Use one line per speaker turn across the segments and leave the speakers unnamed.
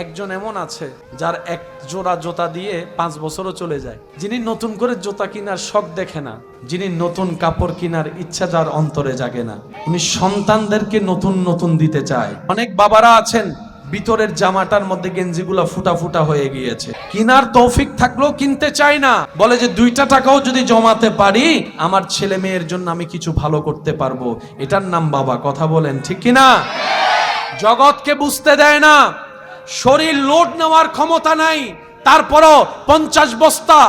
একজন এমন আছে যার এক জোড়া জুতা দিয়ে 5 বছরও চলে যায়, যিনি নতুন করে জুতা কেনার শখ দেখে না, যিনি নতুন কাপড় কেনার ইচ্ছা যার অন্তরে জাগে না, উনি সন্তানদেরকে নতুন নতুন দিতে চায়। অনেক বাবারা আছেন ভিতরের জামাটার মধ্যে গেঞ্জিগুলা ফুটা ফুটা হয়ে গিয়েছে, কিনার তৌফিক থাকলেও কিনতে চায় না, বলে যে 2টা টাকাও যদি জমাতে পারি আমার ছেলে মেয়ের জন্য আমি কিছু ভালো করতে পারবো। এটার নাম বাবা। কথা বলেন ঠিক কিনা? জগৎকে বুঝতে দেয় না, শরীর লোড নেওয়ার ক্ষমতা নাই, তারপরও 50 বস্তা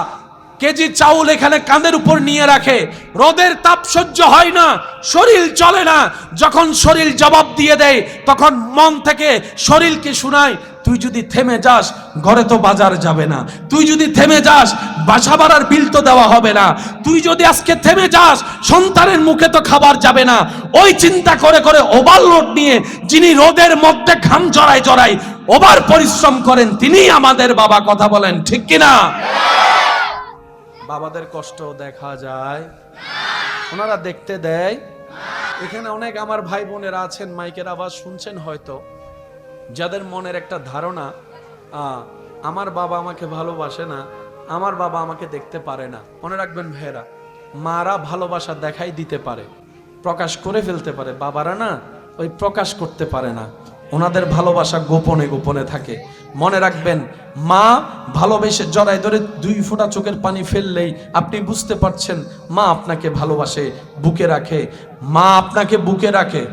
কেজি চাউল এখানে কাঁধের উপর নিয়ে রাখে। রোদের তাপ সহ্য হয় না, শরীর চলে না, যখন শরীর জবাব দিয়ে দেয় তখন মন থেকে শরীরকে শোনায়, তুই যদি থেমে যাস ঘরে তো বাজার যাবে না, তুই যদি থেমে যাস বাসা ভাড়ার বিল তো দেওয়া হবে না, তুই যদি আজকে থেমে যাস সন্তানের মুখে তো খাবার যাবে না। ওই চিন্তা করে করে ওভারলোড নিয়ে যিনি রোদের মধ্যে ঘাম জড়ায় জড়ায় ওভার পরিশ্রম করেন তিনি আমাদের বাবা। কথা বলেন ঠিক কিনা? বাবাদের কষ্ট দেখা যায়, ওনারা দেখতে দেয়। এখানে অনেক আমার ভাই বোনেরা আছেন, মাইকের আওয়াজ শুনছেন হয়তো, যাদের মনের একটা ধারণা আমার বাবা আমাকে ভালোবাসে না, আমার বাবা আমাকে দেখতে পারে না। মনে রাখবেন ভাইয়েরা, মারা ভালোবাসা দেখাই দিতে পারে, প্রকাশ করে ফেলতে পারে, বাবারা না ওই প্রকাশ করতে পারে না, ওনাদের ভালোবাসা গোপনে গোপনে থাকে। মনে রাখবেন, মা ভালোবেসে জড়ায় ধরে 2 ফোঁটা চোখের পানি ফেললেই আপনি বুঝতে পারছেন মা আপনাকে ভালোবাসে, বুকে রাখে। মা আপনাকে বুকে রাখে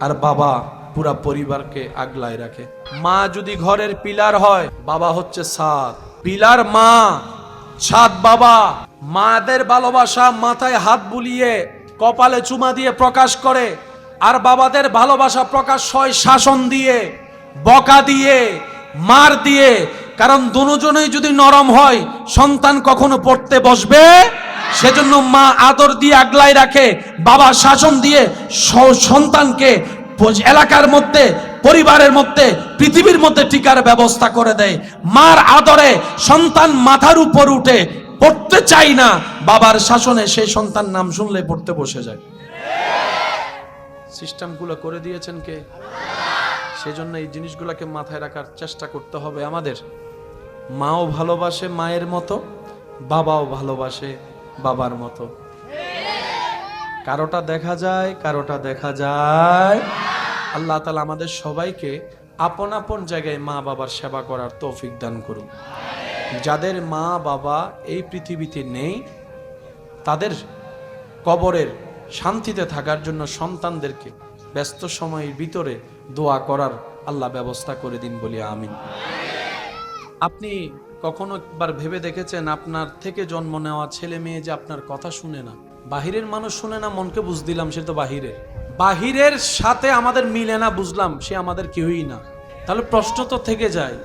আর বাবা পুরা পরিবারকে আগলায় রাখে। মা যদি ঘরের পিলার হয়, বাবা হচ্ছে ছাদ। পিলার মা, ছাদ বাবা। মাদের ভালোবাসা মাথায় হাত বুলিয়ে কপালে চুমা দিয়ে প্রকাশ করে, আর বাবাদের ভালোবাসা প্রকাশ হয় শাসন দিয়ে, বকা দিয়ে, মার দিয়ে। কারণ দুজনেই যদি নরম হয় সন্তান কখনো পড়তে বসবে, সেজন্য মা আদর দিয়ে আগলায় রাখে, বাবা শাসন দিয়ে সন্তানকে এলাকার মধ্যে, পরিবারের মধ্যে, পৃথিবীর মধ্যে টিকার ব্যবস্থা করে দেয়। মার আদরে সন্তান মাথার উপর উঠে পড়তে চাই না, বাবার শাসনে সেই সন্তান নাম শুনলে পড়তে বসে যায়। সিস্টেমগুলো করে দিয়েছেন কে? সেজন্য এই জিনিসগুলোকে মাথায় রাখার চেষ্টা করতে হবে আমাদের। মাও ভালোবাসে মায়ের মতো, বাবাও ভালোবাসে বাবার মতো। কারোটা দেখা যায়, কারোটা দেখা যায়। আল্লাহ তাআলা আমাদের সবাইকে আপন আপন জায়গায় মা বাবার সেবা করার তৌফিক দান করুন। যাদের মা বাবা এই পৃথিবীতে নেই, তাদের কবরের শান্তিতে থাকার জন্য সন্তানদেরকে ব্যস্ত সময়ের ভিতরে দোয়া করার আল্লাহ ব্যবস্থা করে দিন বলি আমিন। আপনি কখনো একবার ভেবে দেখেছেন আপনার থেকে জন্ম নেওয়া ছেলে মেয়ে যে আপনার কথা শুনে না? বাহিরের মানুষ শুনে না, মনকে বুঝ দিলাম সে তো বাহিরের। বাহিরের সাথে আমাদের মিলে না, বুঝলাম সে আমাদের কেউই না। তাহলে প্রশ্ন তো থেকে যায়,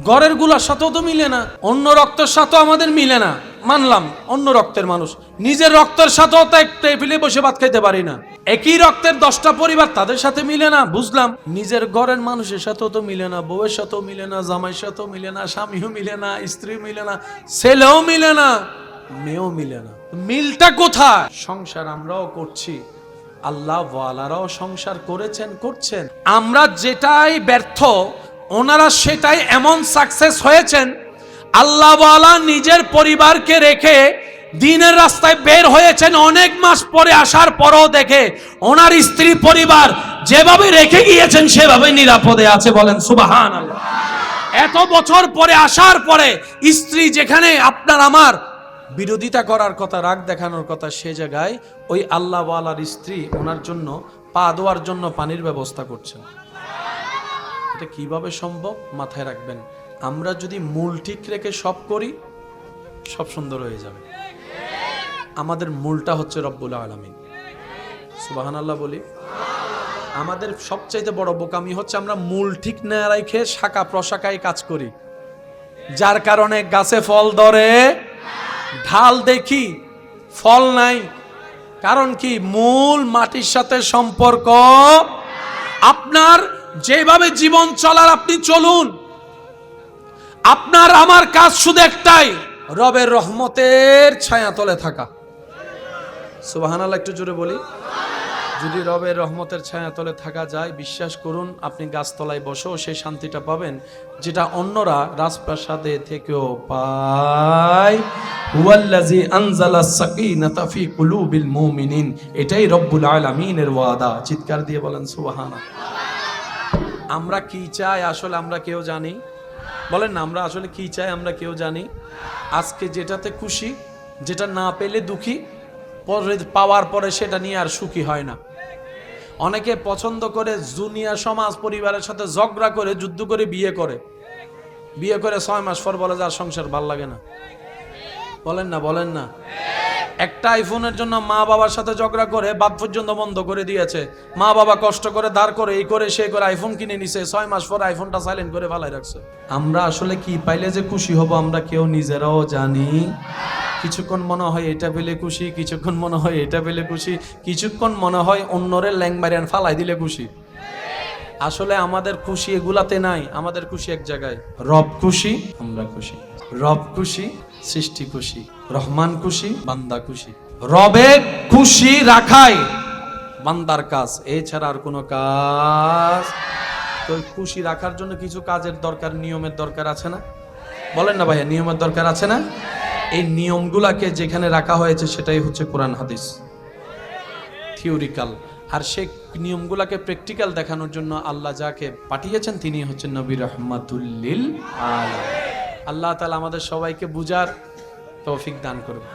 ঘরের গুলার সাথেও তো মিলে না, অন্য রক্তের সাথেও আমাদের মিলে না, মানলাম অন্য রক্তের মানুষ, নিজের রক্তের সাথেও তো এক টেবিলে বসে ভাত খাইতে পারি না। একই রক্তের 10টা পরিবার, তাদের সাথে মিলে না, বুঝলাম। নিজের ঘরের মানুষের সাথেও তো মিলে না, বউয়ের সাথেও মিলে না, জামাইয়ের সাথেও মিলে না, স্বামীও মিলে না, স্ত্রীও মিলে না, ছেলেও মিলে না, মেয়েও মিলে না। মিলটা কোথায়? সংসার আমরাও করছি, আল্লাহ ওয়ালারাও সংসার করেছেন, করছেন। আমরা যেটাই ব্যর্থ, ওনারা সেটাই এমন সাকসেস হয়েছেন। আল্লাহ ওয়ালা নিজের পরিবারকে রেখে দ্বীনের রাস্তায় বের হয়েছেন, অনেক মাস পরে আসার পরও দেখে ওনার স্ত্রী পরিবার যেভাবে রেখে গিয়েছেন সেভাবে নিরাপদে আছে। বলেন সুবহানাল্লাহ। এত বছর পরে আসার পরে স্ত্রী যেখানে আপনার আমার বিরোধিতা করার কথা, রাগ দেখানোর কথা, সে জায়গায় ওই আল্লাহ ওয়ালার স্ত্রী ওনার জন্য পা ধোয়ার জন্য পানির ব্যবস্থা করছেন। এটা কিভাবে সম্ভব? মাথায় রাখবেন, আমরা যদি মূল ঠিক রেখে সব করি সব সুন্দর হয়ে যাবে। আমাদের মূলটা হচ্ছে রব্বুল আলামিন। সুবহানাল্লাহ বলি। আমাদের সবচাইতে বড় বোকামি হচ্ছে আমরা মূল ঠিক না রেখে শাখা প্রশাখায় কাজ করি, যার কারণে গাছে ফল ধরে, ঢাল দেখি ফল নাই। কারণ কি? মূল মাটির সাথে সম্পর্ক। আপনার যেভাবে জীবন চলার আপনি চলুন, আপনার আমার কাজ শুধু একটাই, রবের রহমতের ছায়া তলে থাকা। সুবহানাল্লাহ একটু জোরে বলি। যদি রবের রহমতের ছায়াতলে থাকা যায়, বিশ্বাস করুন আপনি গাছতলায় বসেও সেই শান্তিটা পাবেন যেটা অন্যরা রাজপ্রাসাদে থেকেও পায়। হুয়াল্লাযী আনজালাস সাকিনাতা ফি কুলুবিল মুমিনিন, এটাই রব্বুল আলামিনের ওয়াদা। চিৎকার দিয়ে বলেন সুবহানাল্লাহ। আমরা কি চাই আসলে আমরা কেউ জানি? বলেন না, আমরা আসলে কি চাই আমরা কেউ জানি? আজকে যেটাতে খুশি, যেটা না পেলে দুঃখী, পরে পাওয়ার পরে সেটা নিয়ে আর সুখী হয় না। অনেকে পছন্দ করে দুনিয়া সমাজ পরিবারের সাথে ঝগড়া করে যুদ্ধ করে বিয়ে করে 6 মাস পর বলে যে আর সংসার ভাল লাগে না। বলেন না, বলেন না। একটা আইফোনের জন্য মা বাবার সাথে ঝগড়া করে বাদ পর্যন্ত বন্ধ করে দিয়েছে। মা বাবা কষ্ট করে ধার করে এই করে সে করে আইফোন কিনে নিছে, 6 মাস পর আইফোনটা সাইলেন্ট করে ফেলাই রাখছে। আমরা আসলে কি পাইলে যে খুশি হব আমরা কেউ নিজেরাও জানি। কিছুক্ষণ মনে হয় এটা পেলে খুশি, কিছুক্ষণ মনে হয় এটা পেলে খুশি, কিছুক্ষণ মনে হয় অন্যরে ল্যাং মারিয়ান ফালাই দিলে খুশি। আসলে আমাদের খুশি এগুলাতে নাই, আমাদের খুশি এক জায়গায়। রব খুশি, আমরা খুশি। রব খুশি, সৃষ্টি খুশি। রহমান খুশি, বান্দা খুশি। রবে খুশি রাখাই বান্দার কাজ, এছাড়া আর কোনো কাজ। তো খুশি রাখার জন্য কিছু কাজের দরকার, নিয়মের দরকার আছে না? বলেন না ভাইয়া, নিয়মের দরকার আছে না? এই নিয়মগুলাকে যেখানে রাখা হয়েছে সেটাই হচ্ছে কোরআন হাদিস, থিওরিক্যাল। আর সেই নিয়মগুলাকে প্র্যাকটিক্যাল দেখানোর জন্য আল্লাহ যাকে পাঠিয়েছেন তিনি হচ্ছেন নবী রাহমাতুল লিল আলামিন। আল্লাহ তাআলা আমাদের সবাইকে বুঝার তৌফিক দান করুন।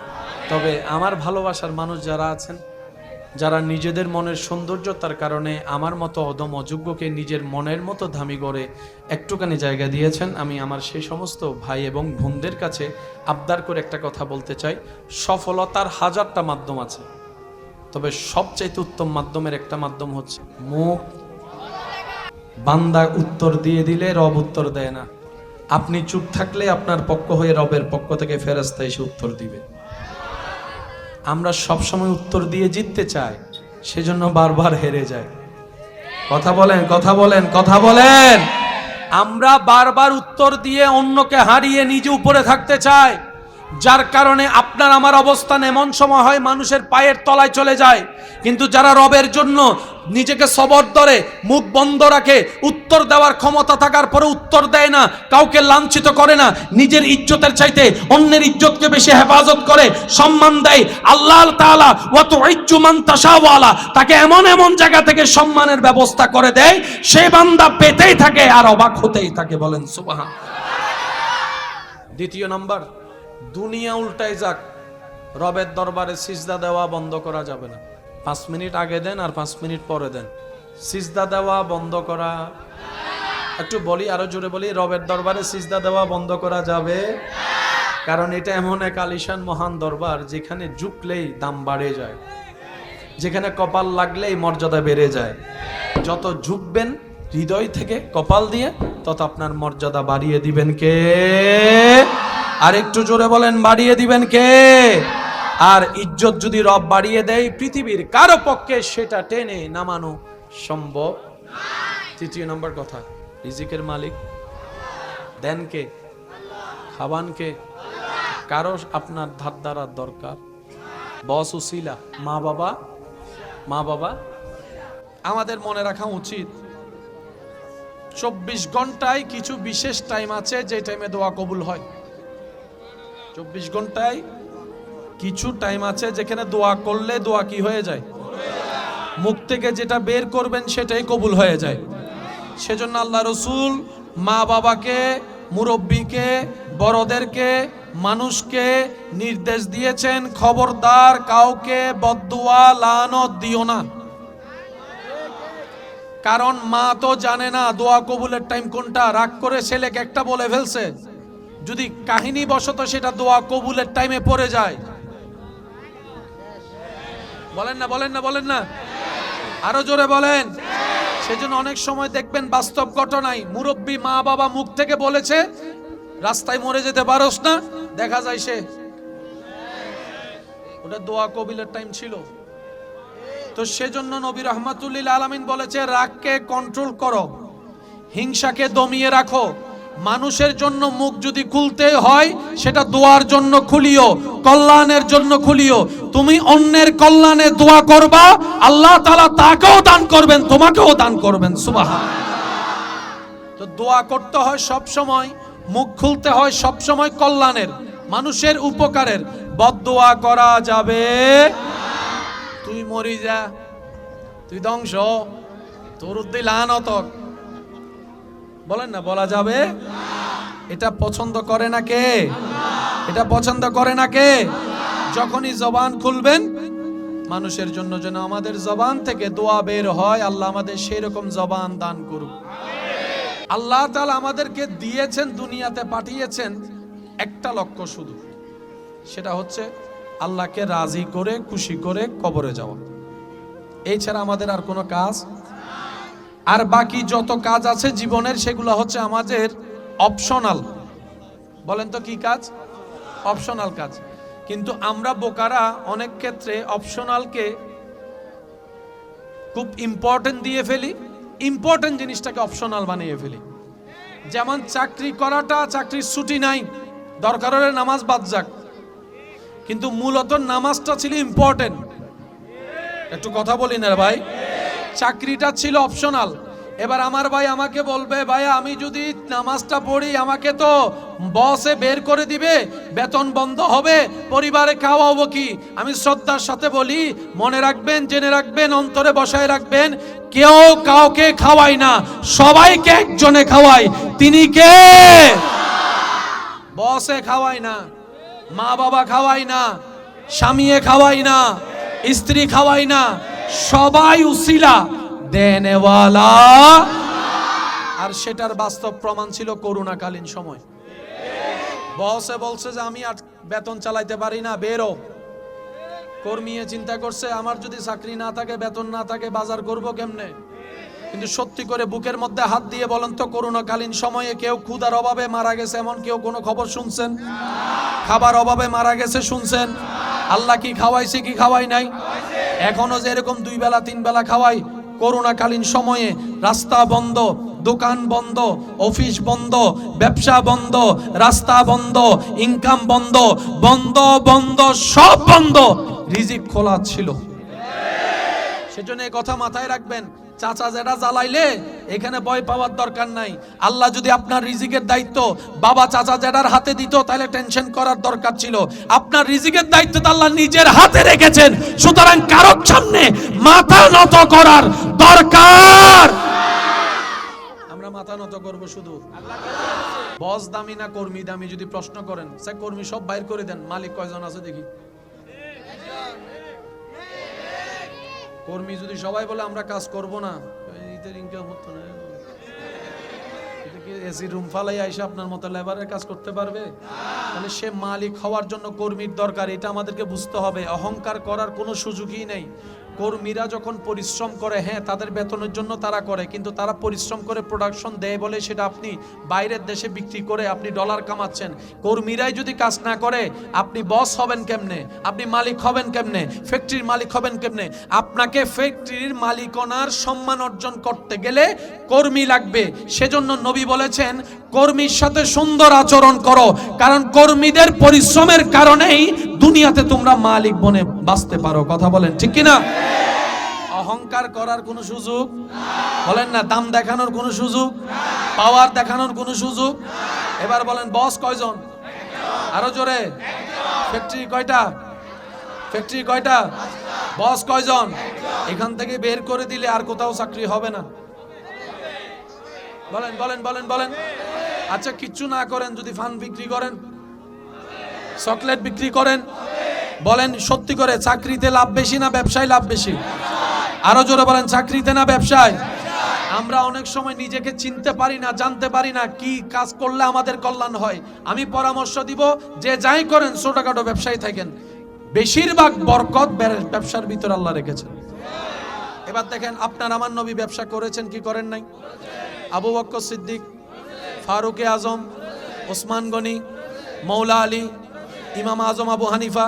তবে আমার ভালোবাসার মানুষ যারা আছেন, যারা নিজেদের মনের সৌন্দর্যতার কারণে আমার মতো অদম অযোগ্যকে নিজের মনের মতো দামি করে একটুখানি জায়গা দিয়েছেন, আমি আমার সেই সমস্ত ভাই এবং বোনদের কাছে আবদার করে একটা কথা বলতে চাই। সফলতার হাজারটা মাধ্যম আছে, তবে সবচাইতে উত্তম মাধ্যমের একটা মাধ্যম হচ্ছে মুখ। বান্দা উত্তর দিয়ে দিলে রব উত্তর দেয় না। আপনি চুপ থাকলে আপনার পক্ষ হয়ে রবের পক্ষ থেকে ফেরেশতা এসে উত্তর দিবে। আমরা সবসময় উত্তর দিয়ে জিততে চাই, সেজন্য বারবার হেরে যাই। কথা বলেন, কথা বলেন, কথা বলেন। আমরা বারবার উত্তর দিয়ে অন্যকে হারিয়ে নিজে উপরে থাকতে চাই, যার কারণে আপনার আমার অবস্থান এমন সময় হয় মানুষের পায়ের তলায় চলে যায়। কিন্তু যারা রবের জন্য নিজেকে সবর ধরে, মুখ বন্ধ রাখে, উত্তর দেওয়ার ক্ষমতা থাকার পরে উত্তর দেয় না, কাউকে লাঞ্ছিত করে না, নিজের ইজ্জতের চাইতে অন্যের ইজ্জতকে বেশি হেফাজত করে, সম্মান দেয়, আল্লাহ তাআলা ওয়া তুইজ্জু মান তাশাওয়ালা, তাকে এমন এমন জায়গা থেকে সম্মানের ব্যবস্থা করে দেয়, সে বান্দা পেতেই থাকে আর অবাক হতেই থাকে। বলেন সুবহান। দ্বিতীয় নাম্বার, দুনিয়া উল্টাই যাক, রবের দরবারে সিজদা দেওয়া বন্ধ করা যাবে না। 5 মিনিট আগে দেন আর 5 মিনিট পরে দেন, সিজদা দেওয়া বন্ধ করা। একটু বলি, আরো জোরে বলি, রবের দরবারে সিজদা দেওয়া বন্ধ করা যাবে, কারণ এটা এমন এক আলিশান মহান দরবার যেখানে ঝুঁকলেই দাম বাড়ে যায়, যেখানে কপাল লাগলেই মর্যাদা বেড়ে যায়। যত ঝুঁকবেন হৃদয় থেকে কপাল দিয়ে, তত আপনার মর্যাদা বাড়িয়ে দিবেন কে? আর একটু জোরে বলেন, বাড়িয়ে দিবেন কে? আর ইজ্জত যদি রব বাড়িয়ে দেয়, পৃথিবীর কারো পক্ষে সেটা টেনে নামানো সম্ভব। তৃতীয় নম্বর কথা, রিজিকের মালিক দেন কে? খাবান কে? কারো আপনার ধার ধারার দরকার? বস উসিলা মা বাবা। মা বাবা আমাদের মনে রাখা উচিত 24 ঘন্টায় কিছু বিশেষ টাইম আছে যে টাইমে দোয়া কবুল হয়। 24 ঘন্টায় কিছু টাইম আছে যেখানে দোয়া করলে দোয়া কি হয়ে যায়? মুখ থেকে যেটা বের করবেন সেটাই কবুল হয়ে যায়। সেজন্য আল্লাহ রসুল মা বাবাকে, মুরব্বীকে, বড়দেরকে, মানুষকে নির্দেশ দিয়েছেন, খবরদার কাউকে বদদুয়া লানত দিও না। কারণ মা তো জানে না দোয়া কবুলের টাইম কোনটা। রাগ করে ছেলেকে একটা বলে ফেলছে, যদি কাহিনী বশত সেটা দোয়া কবুলের টাইমে পড়ে যায়। বলেন না, বলেন না, বলেন না, আরো জোরে বলেন। সেজন্য অনেক সময় দেখবেন বাস্তব ঘটনায় মুরব্বী মা বাবা মুখ থেকে বলেছে রাস্তায় মরে যেতে পারোস না, দেখা যায় সে ওটা দোয়া কবুলের টাইম ছিল। তো সেজন্য নবী রাহমাতুল লিল আলামিন বলেছে, রাগকে কন্ট্রোল করো, হিংসাকে দমিয়ে রাখো। মানুষের জন্য মুখ যদি খুলতে হয় সেটা দোয়ার জন্য খুলিও, কল্যাণের জন্য খুলিও। তুমি অন্যের কল্যাণে দোয়া করবা, আল্লাহ তাআলা তাকেও দান করবেন, তোমাকেও দান করবেন। সুবহানাল্লাহ। তো দোয়া করতে হয় সব সময়, মুখ খুলতে হয় সব সময় কল্যাণের, মানুষের উপকারের। বদদোয়া করা যাবে তুই মরি যা, তুই ধ্বংস, তোর উদ্দি লানত, বলেন না, বলা যাবে? এটা পছন্দ করে না কে? এটা পছন্দ করে না কে? যখনই জবান খুলবেন মানুষের জন্য যেন আমাদের জবান থেকে দোয়া বের হয়, আল্লাহ আমাদের সেই রকম জবান দান করুক। আল্লাহ তাআলা আমাদেরকে দিয়েছেন, দুনিয়াতে পাঠিয়েছেন একটা লক্ষ্য শুধু, সেটা হচ্ছে আল্লাহকে রাজি করে খুশি করে কবরে যাওয়া। এই ছাড়া আমাদের আর কোনো কাজ, আর বাকি যত কাজ আছে জীবনের সেগুলো হচ্ছে আমাদের অপশনাল। বলেন তো কি কাজ? অপশনাল কাজ। কিন্তু আমরা বোকারা অনেক ক্ষেত্রে অপশনালকে খুব ইম্পর্টেন্ট দিয়ে ফেলি, ইম্পর্টেন্ট জিনিসটাকে অপশনাল বানিয়ে ফেলি। যেমন চাকরি করাটা, চাকরির ছুটি নাই, দরকার হলে নামাজ বাদ যাক, কিন্তু মূলত নামাজটা ছিল ইম্পর্টেন্ট। একটু কথা বলি না ভাই, চাকরিটা ছিল অপশনাল। এবার আমার ভাই আমাকে বলবে, ভাই আমি যদি নামাজটা পড়ি আমাকে তো বসে বের করে দিবে, বেতন বন্ধ হবে, পরিবারে খাওয়াবো কি? আমি শ্রদ্ধার সাথে বলি, মনে রাখবেন, জেনে রাখবেন, অন্তরে বসায় রাখবেন, কেউ কাউকে খাওয়ায় না, সবাইকে একজনে খাওয়ায়। তিনি কে? বসে খাওয়ায় না, মা বাবা খাওয়ায় না, স্বামীয়ে খাওয়ায় না, স্ত্রী খাওয়ায় না, সবাই উসিলা দেনেওয়ালা। আর সেটার বাস্তব প্রমাণ ছিল করোনাকালীন সময়। বসে বলছে যে আমি আর বেতন চালাইতে পারি না, বেরো। কর্মীয়ে চিন্তা করছে আমার যদি চাকরি না থাকে, বেতন না থাকে, বাজার করব কেমনে? কিন্তু সত্যি করে বুকের মধ্যে হাত দিয়ে বলেন তো, করোনাকালীন সময়ে কেউ ক্ষুধার অভাবে মারা গেছে এমন কেউ কোনো খবর শুনছেন? খাবার অভাবে মারা গেছে শুনছেন? আল্লাহ কি খাওয়াইছে কি খাওয়াই নাই? এখনো যে এরকম 2 বেলা 3 বেলা খাওয়াই, করোনাকালীন সময়ে রাস্তা বন্ধ, দোকান বন্ধ, অফিস বন্ধ, ব্যবসা বন্ধ, রাস্তা বন্ধ, ইনকাম বন্ধ, বন্ধ বন্ধ সব বন্ধ, রিজিক খোলা ছিল। সেজন্য এই কথা মাথায় রাখবেন, চাচা যেটা জ্বালাইলে এখানে ভয় পাওয়ার দরকার নাই। আল্লাহ যদি আপনার রিজিকের দায়িত্ব বাবা চাচা যেটার হাতে দিত, তাহলে টেনশন করার দরকার ছিল। আপনার রিজিকের দায়িত্ব তো আল্লাহ নিজের হাতে রেখেছেন, সুতরাং কারোর সামনে মাথা নত করার দরকার। আমরা মাথা নত করব শুধু বস দামি না কর্মী দামি? যদি প্রশ্ন করেন, স্যার কর্মী সব বাইর করে দেন, মালিক কয়জন আছে দেখি। কর্মী যদি সবাই বলে আমরা কাজ করব না, এসি রুম ফালাই আইসা আপনার মতো লেবারের কাজ করতে পারবে? তাহলে সে মালিক হওয়ার জন্য কর্মীর দরকার, এটা আমাদেরকে বুঝতে হবে। অহংকার করার কোনো সুযোগই নেই। কর্মীরা যখন পরিশ্রম করে, হ্যাঁ তাদের বেতনের জন্য তারা করে, কিন্তু তারা পরিশ্রম করে প্রোডাকশন দেয় বলে সেটা আপনি বাইরের দেশে বিক্রি করে আপনি ডলার কামাচ্ছেন। কর্মীরাই যদি কাজ না করে, আপনি বস হবেন কেমনে? আপনি মালিক হবেন কেমনে? ফ্যাক্টরির মালিক হবেন কেমনে? আপনাকে ফ্যাক্টরির মালিকানার সম্মান অর্জন করতে গেলে কর্মী লাগবে। সেজন্য নবী বলেছেন, কর্মীর সাথে সুন্দর আচরণ করো, কারণ কর্মীদের পরিশ্রমের কারণেই দুনিয়াতে তোমরা মালিক বনে বাঁচতে পারো। কথা বলেন ঠিক কিনা? অহংকার করার কোনো সুযোগ বলেন না, দাম দেখানোর কোনো সুযোগ, পাওয়ার দেখানোর কোনো সুযোগ। এবার বলেন বস কয়জন? আরো জোরে। ফ্যাক্টরি কয়টা? ফ্যাক্টরি কয়টা? বস কয়জন? এখান থেকে বের করে দিলে আর কোথাও চাকরি হবে না। বলেন বলেন বলেন বলেন। আচ্ছা কিচ্ছু না করেন, যদি ফান বিক্রি করেন, চকলেট বিক্রি করেন, বলেন সত্যি করে চাকরিতে লাভ বেশি না ব্যবসায় লাভ বেশি? আরো জোরে বলেন, চাকরিতে না ব্যবসায়? আমরা অনেক সময় নিজেকে চিনতে পারি না, জানতে পারি না কি কাজ করলে আমাদের কল্যাণ হয়। আমি পরামর্শ দিব, যে যাই করেন ছোটখাটো ব্যবসায়ী থাকেন, বেশিরভাগ বরকত ব্যবসার ভিতর আল্লাহ রেখেছেন। এবার দেখেন, আপনার আমার নবী ব্যবসা করেছেন কি করেন নাই? আবু বকর সিদ্দিক, ফারুক আজম, ওসমান গনি, মৌলা আলী, ইমাম আজম আবু হানিফা,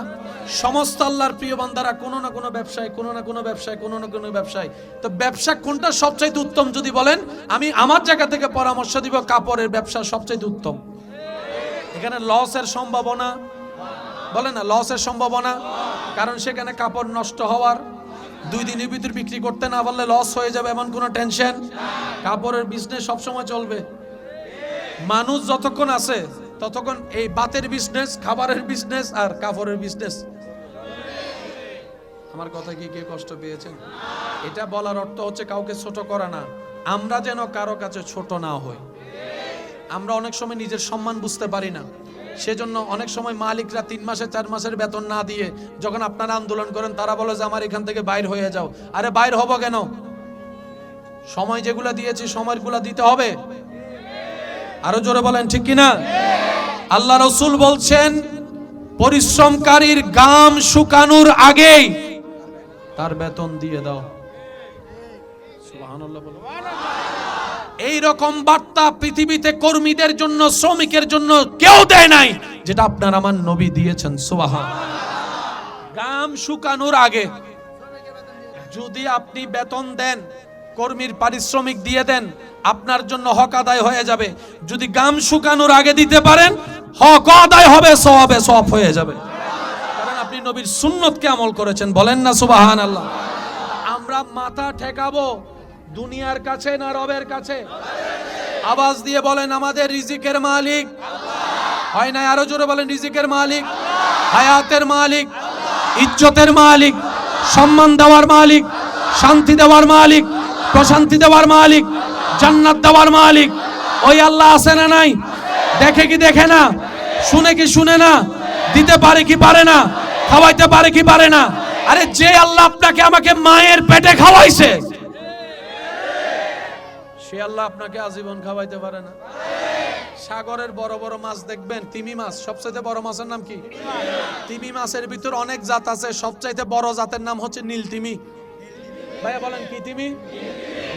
সমস্ত আল্লাহর প্রিয় বান্দারা কোনো না কোনো ব্যবসায়, কোনো না কোনো ব্যবসায়, কোনো না কোনো ব্যবসায়। তো ব্যবসা কোনটা সবচাইতে উত্তম যদি বলেন, আমি আমার জায়গা থেকে পরামর্শ দিব, কাপড়ের ব্যবসা সবচাইতে উত্তম। এখানে লসের সম্ভাবনা বলে না লসের সম্ভাবনা, কারণ সেখানে কাপড় নষ্ট হওয়ার 2 দিনের ভিতর বিক্রি করতে না পারলে লস হয়ে যাবে এমন কোনো টেনশন। কাপড়ের বিজনেস সবসময় চলবে, মানুষ যতক্ষণ আছে ততক্ষণ এই বাতের বিজনেস, খাবারের বিজনেস আর কাপড়ের বিজনেস। আমার কথা কি কে কষ্ট পেয়েছেন? এটা বলার অর্থ হচ্ছে কাউকে ছোট করা না, আমরা যেন কারো কাছে ছোট না হই। আমরা অনেক সময় নিজের সম্মান বুঝতে পারি না, সেজন্য অনেক সময় মালিকরা 3 মাসে 4 মাসের বেতন না দিয়ে যখন আপনারা আন্দোলন করেন তারা বলে যে আমার এখান থেকে বাইর হয়ে যাও। আরে বাইর হব কেন? সময় যেগুলো দিয়েছি সময়গুলো দিতে হবে। আরো জোরে বলেন ঠিক কিনা? আল্লাহ রাসূল বলছেন পরিশ্রমকারীর ঘাম শুকানোর আগেই তার বেতন দিয়ে দাও। সুবহানাল্লাহ বলো। এই রকম বার্তা পৃথিবীতে কর্মীদের জন্য, শ্রমিকের জন্য কেউ দেয় নাই যেটা আপনার আমার নবী দিয়েছেন। সুবহানাল্লাহ। ঘাম শুকানোর আগে যদি আপনি বেতন দেন, কর্মীর পারিশ্রমিক দিয়ে দেন, আপনার জন্য হক আদায় হয়ে যাবে। যদি ঘাম শুকানোর আগে দিতে পারেন, হক আদায় হবে, সওয়াবে সওয়াব হয়ে যাবে, কারণ আপনি নবীর সুন্নতকে আমল করেছেন। বলেন না সুবহানাল্লাহ। আমরা মাথা ঠেকাবো দুনিয়ার কাছে না রবের কাছে? আওয়াজ দিয়ে বলেন আমাদের রিজিকের মালিক আল্লাহ। হয় না? আরো জোরে বলেন রিজিকের মালিক, হায়াতের মালিক, ইজ্জতের মালিক, সম্মান দেওয়ার মালিক, শান্তি দেওয়ার মালিক, প্রশান্তি দেওয়ার মালিক, জান্নাত দেওয়ার মালিক ওই আল্লাহ আছে না নাই? দেখে কি দেখে না? শুনে কি শুনে না? দিতে পারে কি পারে না? খাওয়াইতে পারে কি পারে না? আরে যে আল্লাহ আপনাকে আমাকে মায়ের পেটে খাওয়াইছে, সে আল্লাহ আপনাকে আজীবন খাওয়াইতে পারে না? সাগরের বড় বড় মাছ দেখবেন, তিমি মাছ, সবচাইতে বড় মাছের নাম কি? তিমি মাছের ভিতর অনেক জাত আছে, সবচাইতে বড় জাতের নাম হচ্ছে নীল তিমি। ভাইয়া বলেন কি তিমি?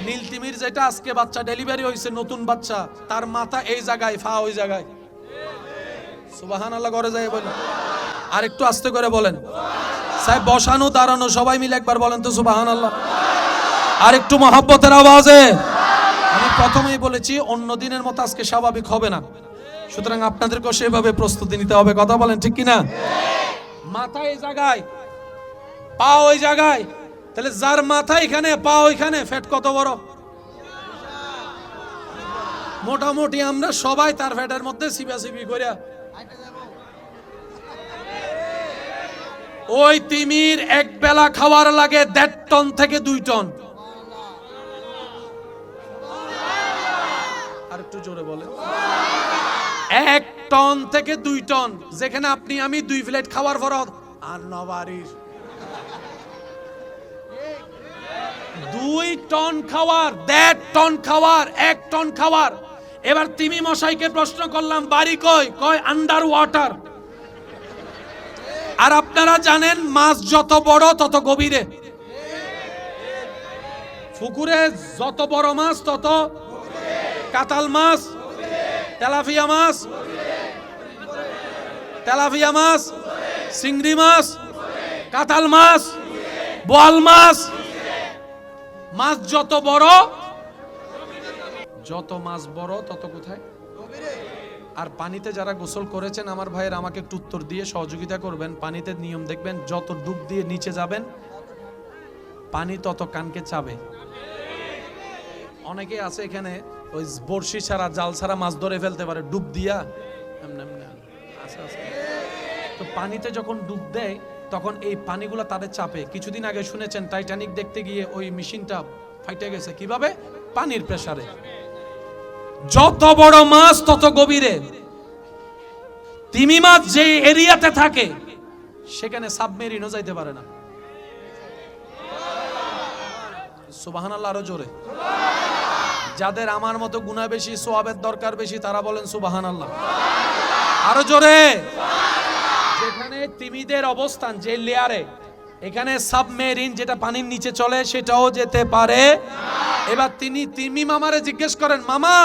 নীল তিমির যেটা আজকে বাচ্চা ডেলিভারি হয়েছে, নতুন বাচ্চা, তার মাথা এই জায়গায়, ফা ওই জায়গায়। সুবহানাল্লাহ করে যায় বলেন, আর একটু আস্তে করে বলেন। সাহেব বসানো দাঁড়ানো সবাই মিলে একবার বলেন তো সুবহানাল্লাহ, আর একটু মহব্বতের আওয়াজে। আমি প্রথমেই বলেছি অন্য দিনের মতো আজকে স্বাভাবিক হবে না, সুতরাং আপনাদেরকে সেভাবে প্রস্তুতি নিতে হবে। কথা বলেন ঠিক কিনা? মাথা এই জায়গায়, পা ওই জায়গায়, তাহলে যার মাথা এখানে পা ওইখানে, ফ্যাট কত বড়? মোটামুটি আমরা সবাই তার ফ্যাটের মধ্যে সিবাসিবি করিয়া ওই তিমির এক বেলা খাওয়ার লাগে 1.5 টন থেকে 2 টন। আর একটু জোরে বলেন। 1 টন থেকে 2 টন, যেখানে আপনি আমি 2 প্লেট খাওয়ার পর আর নবাড়ির 2 টন খাওয়ার, 1.5 টন খাওয়ার, 1 টন খাওয়ার। এবার তিমি মশাইকে প্রশ্ন করলাম বাড়ি কই? কয় আন্ডার ওয়াটার। আর আপনারা জানেন মাছ যত বড় তত গভীরে, পুকুরে যত বড় মাছ তত কাতাল মাছ, তেলাপিয়া মাছ, তেলাপিয়া মাছ, চিংড়ি মাছ, কাতাল মাছ, বোয়াল মাছ। মাছ যত বড়, যত মাছ বড় তত কোথায়? আর পানিতে যারা গোসল করেছেন আমার ভাইয়ের আমাকে একটু উত্তর দিয়ে সহযোগিতা করবেন। পানিতে নিয়ম দেখবেন, যত ডুব দিয়ে নিচে যাবেন পানি তত কানকে চাবে। অনেকে আছে এখানে ওই বড়শি ছাড়া, জাল ছাড়া মাছ ধরে ফেলতে পারে ডুব দিয়া। তো পানিতে যখন ডুব দেয় তখন এই পানিগুলো তাদের চাপে। কিছুদিন আগে শুনেছেন টাইটানিক দেখতে গিয়ে ওই মেশিনটা ফাইটে গেছে কিভাবে? পানির প্রেসারে। যত বড় মাছ তত গভীরে। তিমি মাছ যে এরিয়াতে থাকে সেখানে সাবমেরিনও যাইতে পারে না। সুবহানাল্লাহ আরো জোরে। যাদের আমার মতো গুনাহ বেশি, সওয়াবের দরকার বেশি, তারা বলেন সুবহানাল্লাহ আরো জোরে। যেখানে তিমিদের অবস্থান যে লেয়ারে, এখানে সাবমেরিন যেটা পানির নিচে চলে সেটাও যেতে পারে। এবার তিমি মামারে জিজ্ঞেস করেন, মামা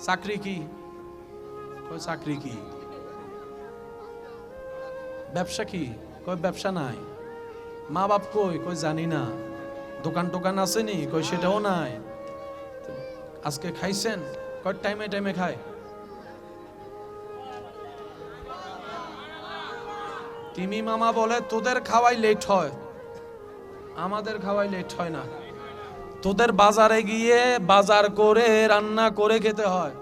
চাকরি কি? কই চাকরি কি? ব্যবসা কি? কই ব্যবসা নাই। মা বাপ কই? কই জানি না। দোকান টোকান আসেনি? কই সেটাও নাই। আজকে খাইছেন? কই টাইমে টাইমে খায়। তিমি মামা বলে তোদের খাওয়াই লেট হয়, আমাদের খাওয়াই লেট হয় না। তোদের বাজারে গিয়ে বাজার করে রান্না করে খেতে হয়,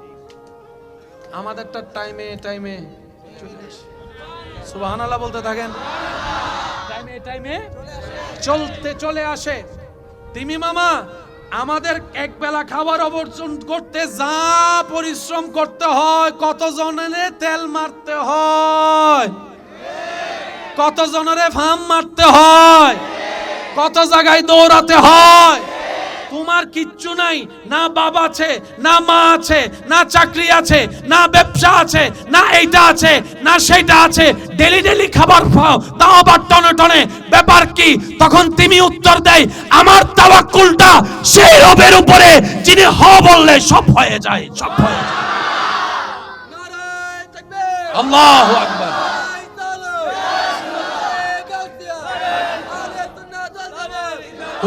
আমাদেরটা টাইমে টাইমে সুবহানাল্লাহ বলতে থাকেন, টাইমে টাইমে চলে আসে। তিমি মামা আমাদের এক বেলা খাবার অবর্জন করতে যা পরিশ্রম করতে হয়, কত জনের তেল মারতে হয়, কত জনের ফার্ম মারতে হয়, কত জায়গায় দৌড়াতে হয়। তোমার কিচ্ছু নাই, না বাবা আছে, না মা আছে, না চাকরি আছে, না ব্যবসা আছে, না এইটা আছে, না সেইটা আছে, ডেলি ডেলি খাবার খাও, তাও আবার টনে টনে, ব্যাপার কি? তখন তুমি উত্তর দেয়, আমার তাওয়াক্কুলটা সেই রবের উপরে যিনি হ বললে সব হয়ে যায়, সব হয়ে যায়। আল্লাহু আকবার।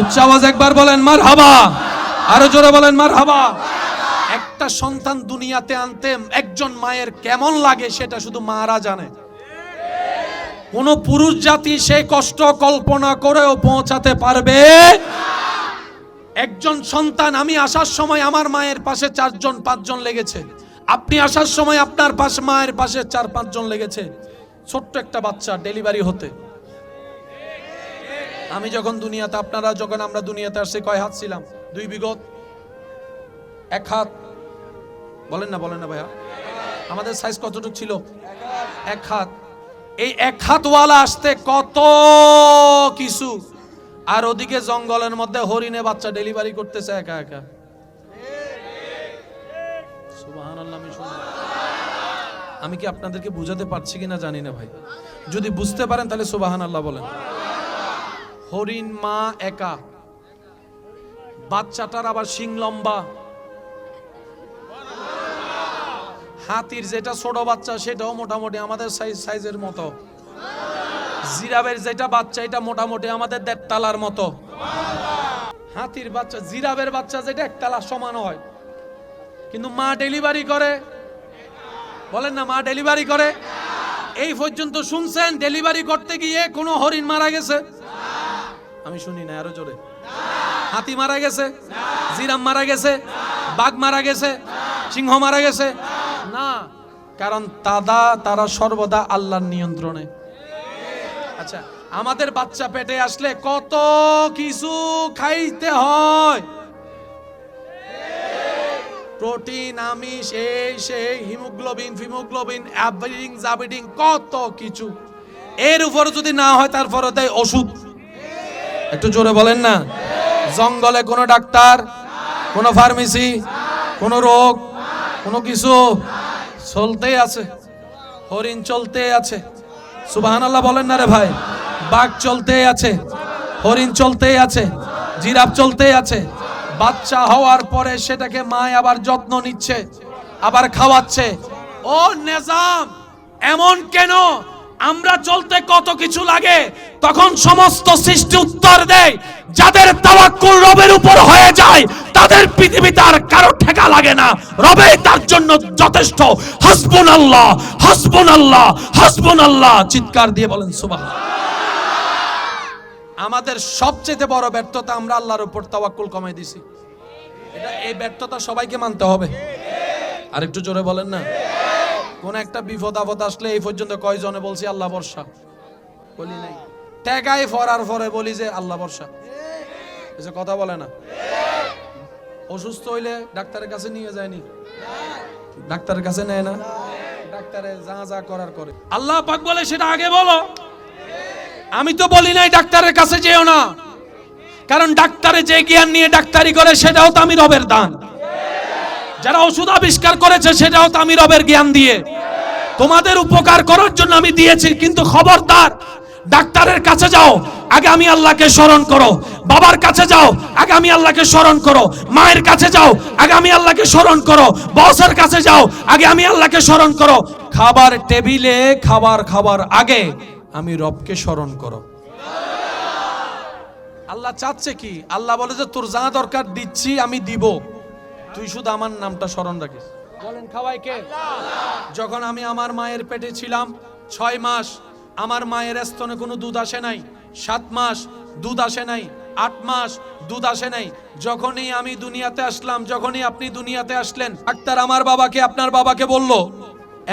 উচ্চ আওয়াজ একবার বলেন মারহাবা, আরো জোরে বলেন মারহাবা। একটা সন্তান দুনিয়াতে আনতে একজন মায়ের কেমন লাগে সেটা শুধু মারা জানে। কোন পুরুষ জাতি সেই কষ্ট কল্পনা করেও পৌঁছাতে পারবে। একজন সন্তান, আমি আসার সময় আমার মায়ের পাশে 4-5 জন লেগেছে, আপনি আসার সময় আপনার পাশে মায়ের পাশে 4-5 জন লেগেছে। ছোট্ট একটা বাচ্চা ডেলিভারি হতে। আমি যখন দুনিয়াতে, আপনারা যখন আমরা দুনিয়াতে আসছি, কয় হাত ছিলাম? 2 বিগত 1 হাত। বলেন না ভাইয়া, আমাদের সাইজ কতটুকু ছিল? 1 হাত। এই 1 হাতওয়ালা আসতে কত কিছু, আর ওদিকে জঙ্গলের মধ্যে হরিণে বাচ্চা ডেলিভারি করতেছে একা একা। সুবহানাল্লাহ। আমি কি আপনাদেরকে বুঝাতে পারছি কিনা জানি না ভাই, যদি বুঝতে পারেন তাহলে সুবহানাল্লাহ বলেন। হরিণ মা একা, বাচ্চাটার আবার শিং লম্বা। হাতির যেটা ছোট বাচ্চা সেটাও মোটামুটি আমাদের সাইজের মতো। জিরাফের যেটা বাচ্চা এটা মোটামুটি আমাদের 1.5 তলার মতো। হাতির বাচ্চা, জিরাফের বাচ্চা যেটা 1 তলা সমান হয়, কিন্তু মা ডেলিভারি করে। বলেন না, মা ডেলিভারি করে। এই পর্যন্ত শুনছেন ডেলিভারি করতে গিয়ে কোনো হরিণ মারা গেছে? আমি শুনি না, আরো জোরে। হাতি মারা গেছে, জিরাফ মারা গেছে, বাঘ মারা গেছে, সিংহ মারা গেছে না, কারণ তারা সর্বদা আল্লাহর নিয়ন্ত্রণে। আচ্ছা, আমাদের বাচ্চা পেটে আসলে কত কিছু খাইতে হয়, প্রোটিন, আমিষ, সেই হিমোগ্লোবিন, ফিমোগ্লোবিন, অ্যাভিডিং, কত কিছু। এর উপর যদি না হয় তারপরে দেয় ওষুধ। একটু জোরে বলেন না। জঙ্গলে কোনো ডাক্তার, কোনো ফার্মেসি, কোনো রোগ, কোনো কিছু চলতেই আছে। হরিণ চলতে আছে, সুবহানাল্লাহ বলেন না রে ভাই। বাঘ চলতে আছে, হরিণ চলতে আছে, জিরাফ চলতে আছে। বাচ্চা হওয়ার পরে সেটাকে মা আবার যত্ন নিচ্ছে, আবার খাওয়াচ্ছে। ও নিজাম এমন কেন? আমরা চলতে কত কিছু লাগে, তখন সমস্ত সৃষ্টি উত্তর দেয়, যাদের তাওয়াক্কুল রবের উপর হয়ে যায় তাদের পৃথিবীতে আর কারো ঠেকা লাগে না, রবে তার জন্য যথেষ্ট। হাসবুনাল্লাহ, হাসবুনাল্লাহ, হাসবুনাল্লাহ, চিৎকার দিয়ে বলেন সুবহানাল্লাহ। আমাদের সবচেয়ে বড় ব্যর্থতা, আমরা আল্লাহর উপর তাওয়াক্কুল কমাই দিছি। এই ব্যর্থতা সবাইকে মানতে হবে। আরেকটু জোরে বলেন না। কোন একটা বিপদ আপদ আসলে এই পর্যন্ত কয়জনে বলছি আল্লাহ ভরসা? বলি নাই। টেকাই ফরার পরে বলি যে আল্লাহ ভরসা, এসে কথা বলে না। অসুস্থ হইলে ডাক্তারের কাছে নিয়ে যায়নি, ডাক্তারের কাছে নেয় না, ডাক্তারে যা করার করে। আল্লাহ পাক বলে সেটা আগে বলো। আমি তো বলি নাই ডাক্তারের কাছে যেও না, কারণ ডাক্তারে যে জ্ঞান নিয়ে ডাক্তারি করে সেটাও তো আমি রবের দান। যারা ওষুধ আবিষ্কার করেছে সেটাও তো আমি রবের জ্ঞান দিয়ে তোমাদের উপকার করার জন্য আমি দিয়েছি। কিন্তু খবরদার, ডাক্তারের কাছে যাও, আগে আমি আল্লাহকে স্মরণ করো। বাবার কাছে যাও, আগে আমি আল্লাহকে স্মরণ করো। মায়ের কাছে যাও, আগে আমি আল্লাহকে স্মরণ করো। বসের কাছে যাও, আগে আমি আল্লাহকে স্মরণ করো। খাবার টেবিলে খাবার আগে আমি রবকে স্মরণ করো। আল্লাহ চাচ্ছে কি? আল্লাহ বলে যে তোর যা দরকার দিচ্ছি, আমি দিব, তুই শুধু আমার নামটা স্মরণ রাখিস। বলেন খাওয়াই কে? যখন আমি আমার মায়ের পেটে ছিলাম 6 মাস, আমার মায়ের স্তনে কোনো দুধ আসে নাই, 7 মাস দুধ আসে নাই, 8 মাস দুধ আসে নাই। যখনই আমি দুনিয়াতে আসলাম, যখনই আপনি দুনিয়াতে আসলেন, ডাক্তার আমার বাবাকে, আপনার বাবাকে বলল,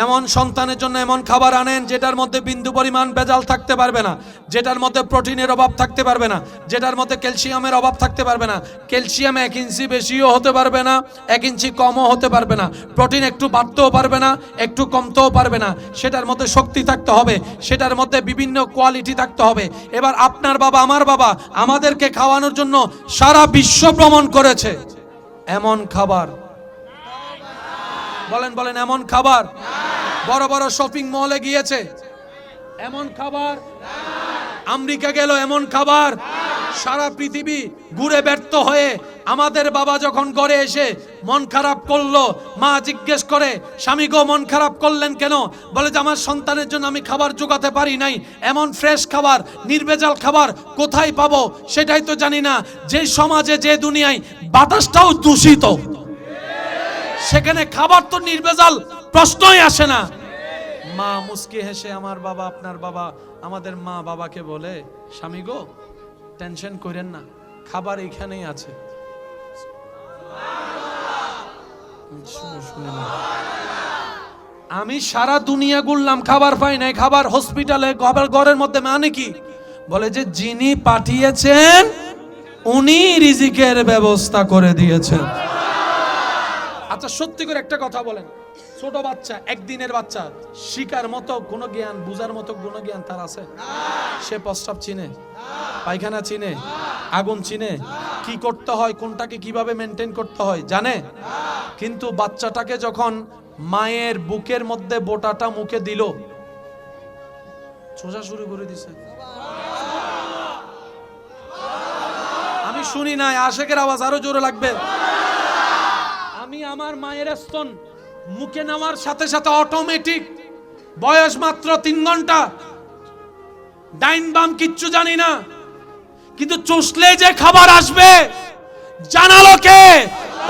এমন সন্তানের জন্য এমন খাবার আনেন যেটার মধ্যে বিন্দু পরিমাণ ভেজাল থাকতে পারবে না, যেটার মধ্যে প্রোটিনের অভাব থাকতে পারবে না, যেটার মধ্যে ক্যালসিয়ামের অভাব থাকতে পারবে না। ক্যালসিয়াম 1 ইঞ্চি বেশিও হতে পারবে না, 1 ইঞ্চি কমও হতে পারবে না। প্রোটিন একটু বাড়তেও পারবে না, একটু কমতেও পারবে না। সেটার মধ্যে শক্তি থাকতে হবে, সেটার মধ্যে বিভিন্ন কোয়ালিটি থাকতে হবে। এবার আপনার বাবা, আমার বাবা আমাদেরকে খাওয়ানোর জন্য সারা বিশ্ব ভ্রমণ করেছে। এমন খাবার, বলেন বলেন, এমন খাবার, বড় বড় শপিং মলে গিয়েছে, এমন খাবার, আমেরিকা গেল, এমন খাবার, সারা পৃথিবী ঘুরে ব্যর্থ হয়ে আমাদের বাবা যখন ঘরে এসে মন খারাপ করলো, মা জিজ্ঞেস করে, স্বামী গো মন খারাপ করলেন কেন? বলে যে আমার সন্তানের জন্য আমি খাবার জোগাতে পারি নাই। এমন ফ্রেশ খাবার, নির্ভেজাল খাবার কোথায় পাবো সেটাই তো জানি না। যে সমাজে, যে দুনিয়ায় বাতাসটাও দূষিত, সেখানে খাবার তো নির্ভেজাল প্রশ্নই আসে না। মা মুস্কি হেসে, আমার বাবা, আপনার বাবা, আমাদের মা বাবাকে বলে, স্বামী গো টেনশন করেন না, খাবার এখানেই আছে। আমি সারা দুনিয়া ঘুরলাম, খাবার পাই নাই, খাবার হসপিটালে, খাবার ঘরের মধ্যে। মানে কি? বলে যে যিনি পাঠিয়েছেন উনি রিজিকের ব্যবস্থা করে দিয়েছেন। আচ্ছা সত্যি করে একটা কথা বলেন, ছোট বাচ্চা, 1 দিনের বাচ্চা, শিকার মতো কোনো জ্ঞান, বুঝার মতো কোনো জ্ঞান তার আছে? সে প্রস্রাব চিনে, পায়খানা চিনে, আগুন চিনে, কি করতে হয়, কোনটাকে কিভাবে মেনটেন করতে হয় জানে? কিন্তু বাচ্চাটাকে যখন মায়ের বুকের মধ্যে বোটাটা মুখে দিল, সোজা শুরু করে দিছে। আমি শুনি নাই, আশেকের আওয়াজ আরো জোরে লাগবে। আমি আমার মায়ের স্তন মুখে নেওয়ার সাথে সাথে অটোমেটিক, বয়স মাত্র 3 ঘন্টা, ডাইন বাম কিচ্ছু জানি না, কিন্তু চুষলে যে খাবার আসবে জানালো কে?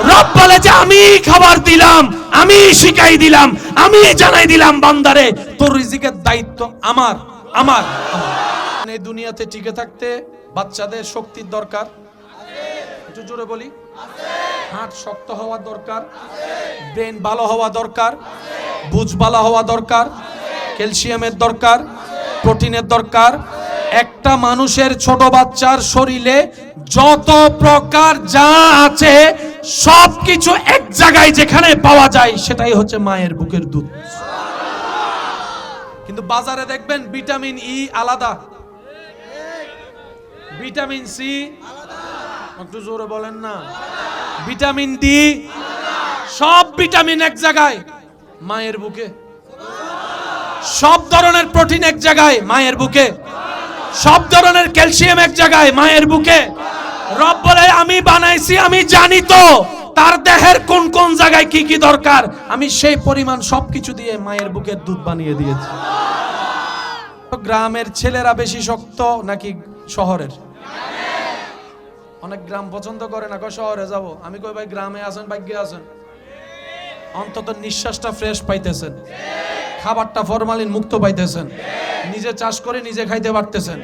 রব বলে যে আমি খাবার দিলাম, আমি শিখাই দিলাম, আমি জানাই দিলাম বান্দারে তোর রিজিকের দায়িত্ব আমার আমার আমার। এই দুনিয়াতে টিকে থাকতে বাচ্চাদের শক্তির দরকার, একটু জোরে বলি, হাত শক্ত হওয়া দরকার, ব্রেন ভালো হওয়া দরকার, বুঝ ভালো হওয়া দরকার, ক্যালসিয়ামের দরকার, প্রোটিনের দরকার। একটা মানুষের, ছোট বাচ্চার শরীরে যত প্রকার যা আছে সবকিছু এক জায়গায় যেখানে পাওয়া যায় সেটাই হচ্ছে মায়ের বুকের দুধ। কিন্তু বাজারে দেখবেন ভিটামিন ই আলাদা, ভিটামিন সি একটু জোরে বলেন না, ভিটামিন ডি, সব ভিটামিন এক জায়গায় মায়ের বুকে, সব ধরনের প্রোটিন এক জায়গায় মায়ের বুকে, সব ধরনের ক্যালসিয়াম এক জায়গায় মায়ের বুকে। রব বলে আমি বানাইছি, আমি জানি তো তার দেহের কোন কোন জায়গায় কি কি দরকার, আমি সেই পরিমাণ সবকিছু দিয়ে মায়ের বুকের দুধ বানিয়ে দিয়েছি। গ্রামের ছেলেরা বেশি শক্ত নাকি শহরের? অনেক গ্রাম পছন্দ করে না, কয় শহরে যাব। আমি কই ভাই গ্রামে আছেন, ভাগ্যে আছেন, অন্তত নিঃশ্বাসটা ফ্রেশ পাইতেছেন, খাবারটা ফরমালিন মুক্ত পাইতেছেন, নিজে চাষ করে নিজে খাইতে পারতেছেন।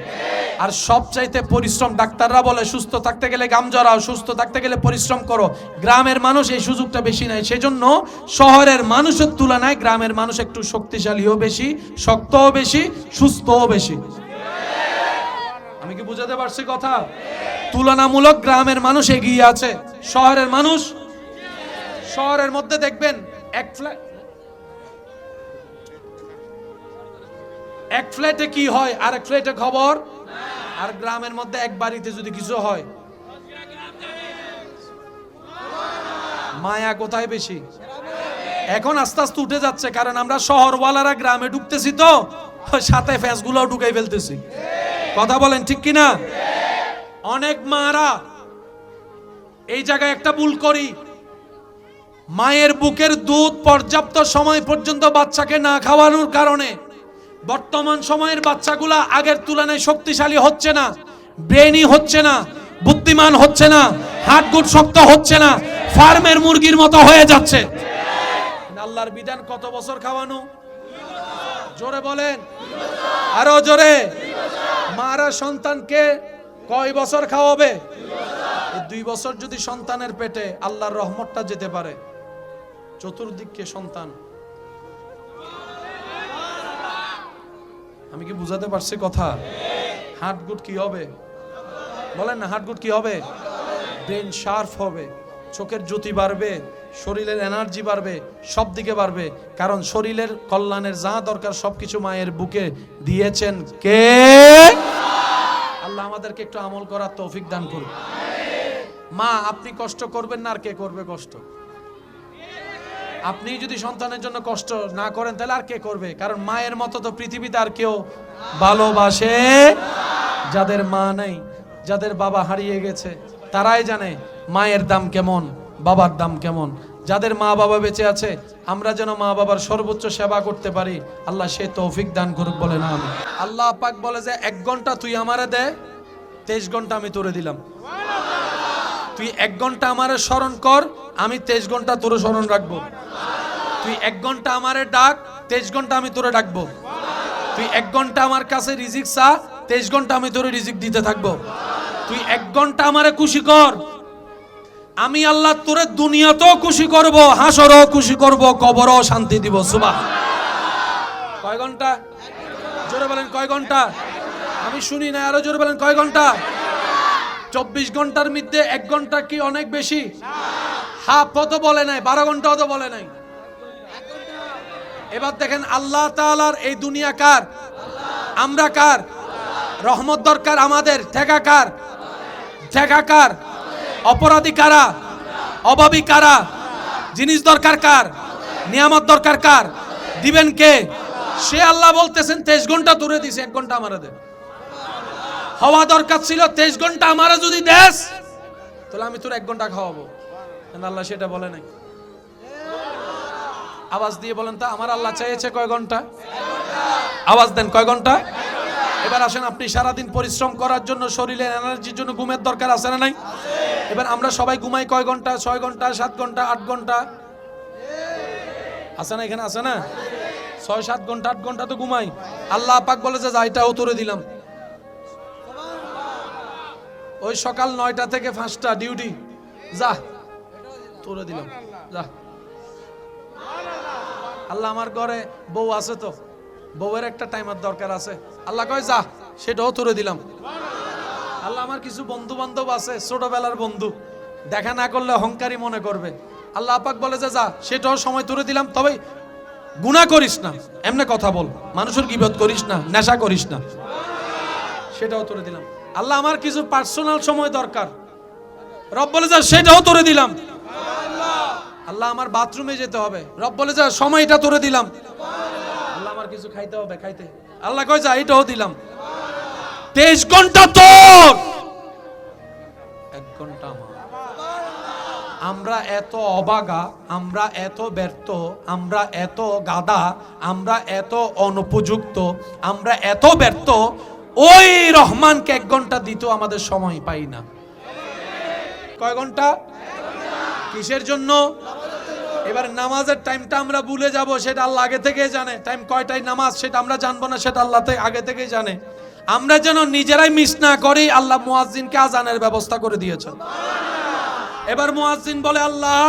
আর সবচাইতে পরিশ্রম, ডাক্তাররা বলে সুস্থ থাকতে গেলে ঘাম ঝরাও, সুস্থ থাকতে গেলে পরিশ্রম করো। গ্রামের মানুষ এই সুযোগটা বেশি নাই, সেজন্য শহরের মানুষের তুলনায় গ্রামের মানুষ একটু শক্তিশালীও বেশি, শক্তও বেশি, সুস্থও বেশি। আমি কি বুঝাতে পারছি কথা? তুলনামূলক গ্রামের মানুষ এগিয়ে আছে, শহরের মানুষ, শহরের মধ্যে দেখবেন এক ফ্ল্যাটে কি হয় আর এক ফ্ল্যাটে খবর, আর গ্রামের মধ্যে এক বাড়িতে যদি কিছু হয় মায়া কোথায় বেশি? এখন আস্তে আস্তে উঠে যাচ্ছে, কারণ আমরা শহরওয়ালারা গ্রামে ঢুকতেছি, তো সাথে ফ্যাসগুলোও ঢুকাই ফেলতেছি। কথা বলেন ঠিক কিনা? অনেক মারা এই জায়গায় একটা ভুল করি, মায়ের বুকের দুধ পর্যাপ্ত সময় পর্যন্ত বাচ্চাকে না খাওয়ানোর কারণে বর্তমান সময়ের বাচ্চাগুলা আগের তুলনায় শক্তিশালী হচ্ছে না, ব্রেনই হচ্ছে না, বুদ্ধিমান হচ্ছে না, হাড়গোড় শক্ত হচ্ছে না, ফার্মের মুরগির মতো হয়ে যাচ্ছে। আল্লাহর বিধান কত বছর খাওয়ানো? জোরে বলেন, আরো জোরে। মারা সন্তানকে কয় বছর খাওয়াবে? 2 বছর যদি সন্তানের পেটে, আল্লাহর রহমতটা যেতে পারে। চতুর্দিকে সন্তান। আমি কি বুঝাতে পারছি কথা? হার্টগুড কি হবে বলেন না? হার্টগুড কি হবে? ব্রেন শার্প হবে, চোখের জ্যোতি বাড়বে, শরীরের এনার্জি বাড়বে, সব দিকে বাড়বে। কারণ শরীরের কল্যাণের যা দরকার সবকিছু মায়ের বুকে দিয়েছেন কে? আল্লাহ আমাদেরকে একটু আমল করার তৌফিক দান করুন। মা, আপনি কষ্ট করবেন না, আর কে করবে কষ্ট? আপনি যদি সন্তানের জন্য কষ্ট না করেন তাহলে আর কে করবে? কারণ মায়ের মতো তো পৃথিবীতে আর কেউ ভালোবাসে। যাদের মা নেই, যাদের বাবা হারিয়ে গেছে, তারাই জানে মায়ের দাম কেমন, বাবার দাম কেমন। যাদের মা বাবা বেঁচে আছে, আমরা যেন মা বাবার সর্বোচ্চ সেবা করতে পারি। আল্লাহ সে তৌফিক দান করুক, বলে না আমি। আল্লাহ পাক বলে যে 1 ঘন্টা তুই আমারে দে, 23 ঘন্টা আমি তোরে দিলাম। তুই 1 ঘন্টা আমারে স্মরণ কর, আমি 23 ঘন্টা তোরে স্মরণ রাখবো। তুই 1 ঘন্টা আমারে ডাক, 23 ঘন্টা আমি তোরে ডাকবো। তুই 1 ঘন্টা আমার কাছে রিজিক চা, 23 ঘন্টা আমি তোরে রিজিক দিতে থাকবো। তুই 1 ঘন্টা আমারে খুশি কর, আমি আল্লাহ তোরে দুনিয়াতেও খুশি করব, হাসরও খুশি করব, কবরও শান্তি দিব। সুবহানাল্লাহ। কয় ঘন্টা? জোরে বলেন, কয় ঘন্টা? আমি শুনি না, আরো জোরে বলেন, কয় ঘন্টা? 24 ঘন্টার মধ্যে 1 ঘন্টা কি অনেক বেশি? হাফ তো বলে নাই, 12 ঘন্টাও তো বলে নাই। এবার দেখেন, আল্লাহ তাআলার এই দুনিয়া কার? আমরা কার? রহমত দরকার আমাদের, ঠেকা কার? ঠেকা কার? অপরাধী কারা? অভাবী কারা? জিনিস দরকার কার? নিয়ামত দরকার কার? দিবেন কে? সে আল্লাহ বলতেছেন 23 ঘন্টা দূরে দিছে, 1 ঘন্টা আমারে দে। হওয়া দরকার ছিল 23 ঘন্টা আমারে যদি দেস, তাহলে আমি তোর 1 ঘন্টা খাওয়াবো। আল্লাহ সেটা বলে নাই। আওয়াজ দিয়ে বলেন তো, আমার আল্লাহ চাইছে কয় ঘন্টা? আওয়াজ দেন, কয় ঘন্টা? এবার আসেন, আপনি সারাদিন পরিশ্রম করার জন্য, শরীরের এনার্জির জন্য ঘুমের দরকার আছে না নাই? এবার আমরা সবাই ঘুমাই কয় ঘন্টা? 6 ঘন্টা, 7 ঘন্টা, 8 ঘন্টা আছে না? এখানে আছে না? 6, 7 ঘন্টা, 8 ঘন্টা তো ঘুমাই। আল্লাহ পাক বলে যে যা, এটাও তোরে দিলাম। ওই সকাল 9টা থেকে 5টা ডিউটি, যা তোরে দিলাম, যা। আল্লাহ, আমার ঘরে বউ আছে তো, বউয়ের একটা টাইমের দরকার আছে। আল্লাহ কয় যা, সেটাও তোরে দিলাম। আল্লাহ, আমার কিছু বন্ধু বান্ধব আছে, ছোটবেলার বন্ধু, দেখা না করলে অহংকারী মনে করবে। আল্লাহ পাক বলে যে যা, সেটাও সময় তোরে দিলাম। তবে গুনাহ করিস না, এমনি কথা বল, মানুষের গীবত করিস না, নেশা করিস না, সেটাও তোরে দিলাম। আল্লাহ, আমার কিছু পার্সোনাল সময় দরকার, রব বলে যা, সেটাও তোরে দিলাম। আল্লাহ, আমার বাথরুমে যেতে হবে, রব বলে যা, সময়টা তোরে দিলাম। আল্লাহ, আমার কিছু খাইতে হবে, খাইতে, আল্লাহ কয় যা, এটাও দিলাম। 23 ঘন্টা তোর, 1 ঘন্টা আমার। আমরা এত অবাগা, আমরা এত ব্যর্থ, আমরা এত গাদা, আমরা এত অনুপযুক্ত, আমরা এত ব্যর্থ, ওই রহমানকে 1 ঘন্টা দিতেও আমাদের সময় পাই না। কয় ঘন্টা? কিসের জন্য? এবার নামাজের টাইমটা আমরা ভুলে যাব, সেটা আল্লাহ আগে থেকেই জানে। টাইম কয়টায় নামাজ সেটা আমরা জানবো না, সেটা আল্লাহ আগে থেকেই জানে। আমরা যেন নিজেরাই মিস না করি, আল্লাহ মুয়াজ্জিনকে আজানের ব্যবস্থা করে দিয়েছেন। এবার মুয়াজ্জিন বলে, আল্লাহ,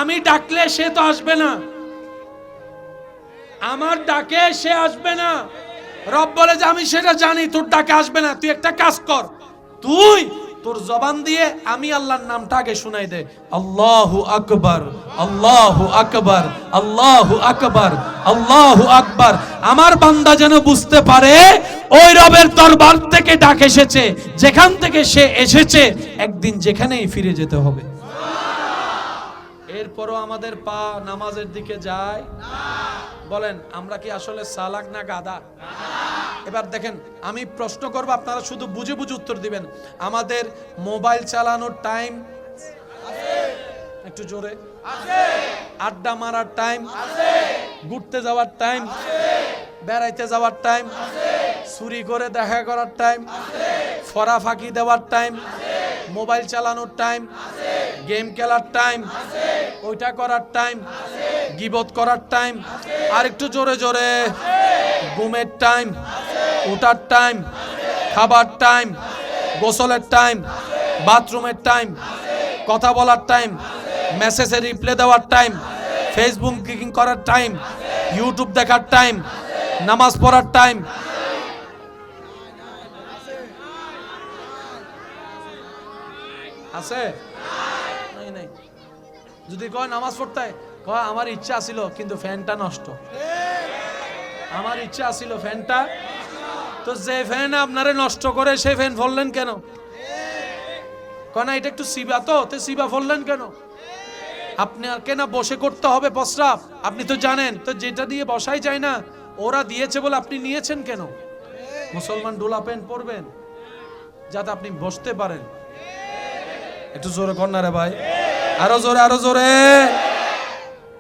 আমি ডাকলে সে তো আসবে না, আমার ডাকে সে আসবে না। রব বলে যে, আমি সেটা জানি তোর ডাকে আসবে না, তুই একটা কাজ কর, তুই তোর জবান দিয়ে আমি আল্লাহর নামটা আগে শুনাই দে, আল্লাহু আকবার, আল্লাহু আকবার, আল্লাহু আকবার, আল্লাহু আকবার। আমার বান্দা যেন বুঝতে পারে ওই রবের দরবার থেকে ডাক এসেছে, যেখান থেকে সে এসেছে একদিন যেখানেই ফিরে যেতে হবে। এরপরও আমাদের পা নামাজের দিকে যায় না। বলেন, আমরা কি আসলে চালাক না গাধা? এবার দেখেন, আমি প্রশ্ন করব, আপনারা শুধু বুঝে বুঝে উত্তর দিবেন। আমাদের মোবাইল চালানোর টাইম আছে, একটু জোরে আছে। আড্ডা মারার টাইম আছে, ঘুরতে যাওয়ার টাইম আছে, বেড়াইতে যাওয়ার টাইম আছে, চুরি করে দেখা করার টাইম আছে, ফরা ফাঁকি দেওয়ার টাইম আছে, মোবাইল চালানোর টাইম আছে, গেম খেলার টাইম আছে, ওইটা করার টাইম আছে, গীবত করার টাইম আছে। আর একটু জোরে জোরে। ঘুমের টাইম, উঠার টাইম, খাবার টাইম, গোসলের টাইম, বাথরুমের টাইম, কথা বলার টাইম, মেসেজে রিপ্লাই দেওয়ার টাইম, ফেসবুক ক্লিকিং করার টাইম, ইউটিউব দেখার টাইম, নামাজ পড়ার টাইম। আছে? নাই। যদি কয় নামাজ পড়তে, কয় আমার ইচ্ছা ছিল কিন্তু ফ্যানটা নষ্ট। আমার ইচ্ছা ছিল ফ্যানটা, তো যে ফ্যান আপনারে নষ্ট করে সে ফ্যান ফললেন কেন? কয় না এটা একটু সিবা, তো সিবা ফললেন কেন? আপনি আর কেনা বসে করতে হবে প্রস্রাব, আপনি তো জানেন, তো যেটা দিয়ে বসাই যায় না ওরা দিয়েছে বলে আপনি নিয়েছেন কেন? মুসলমান ডোলা প্যান্ট পরবেন যাতে আপনি বসতে পারেন। একটু জোরে কর না রে ভাই, আরো জোরে, আরো জোরে।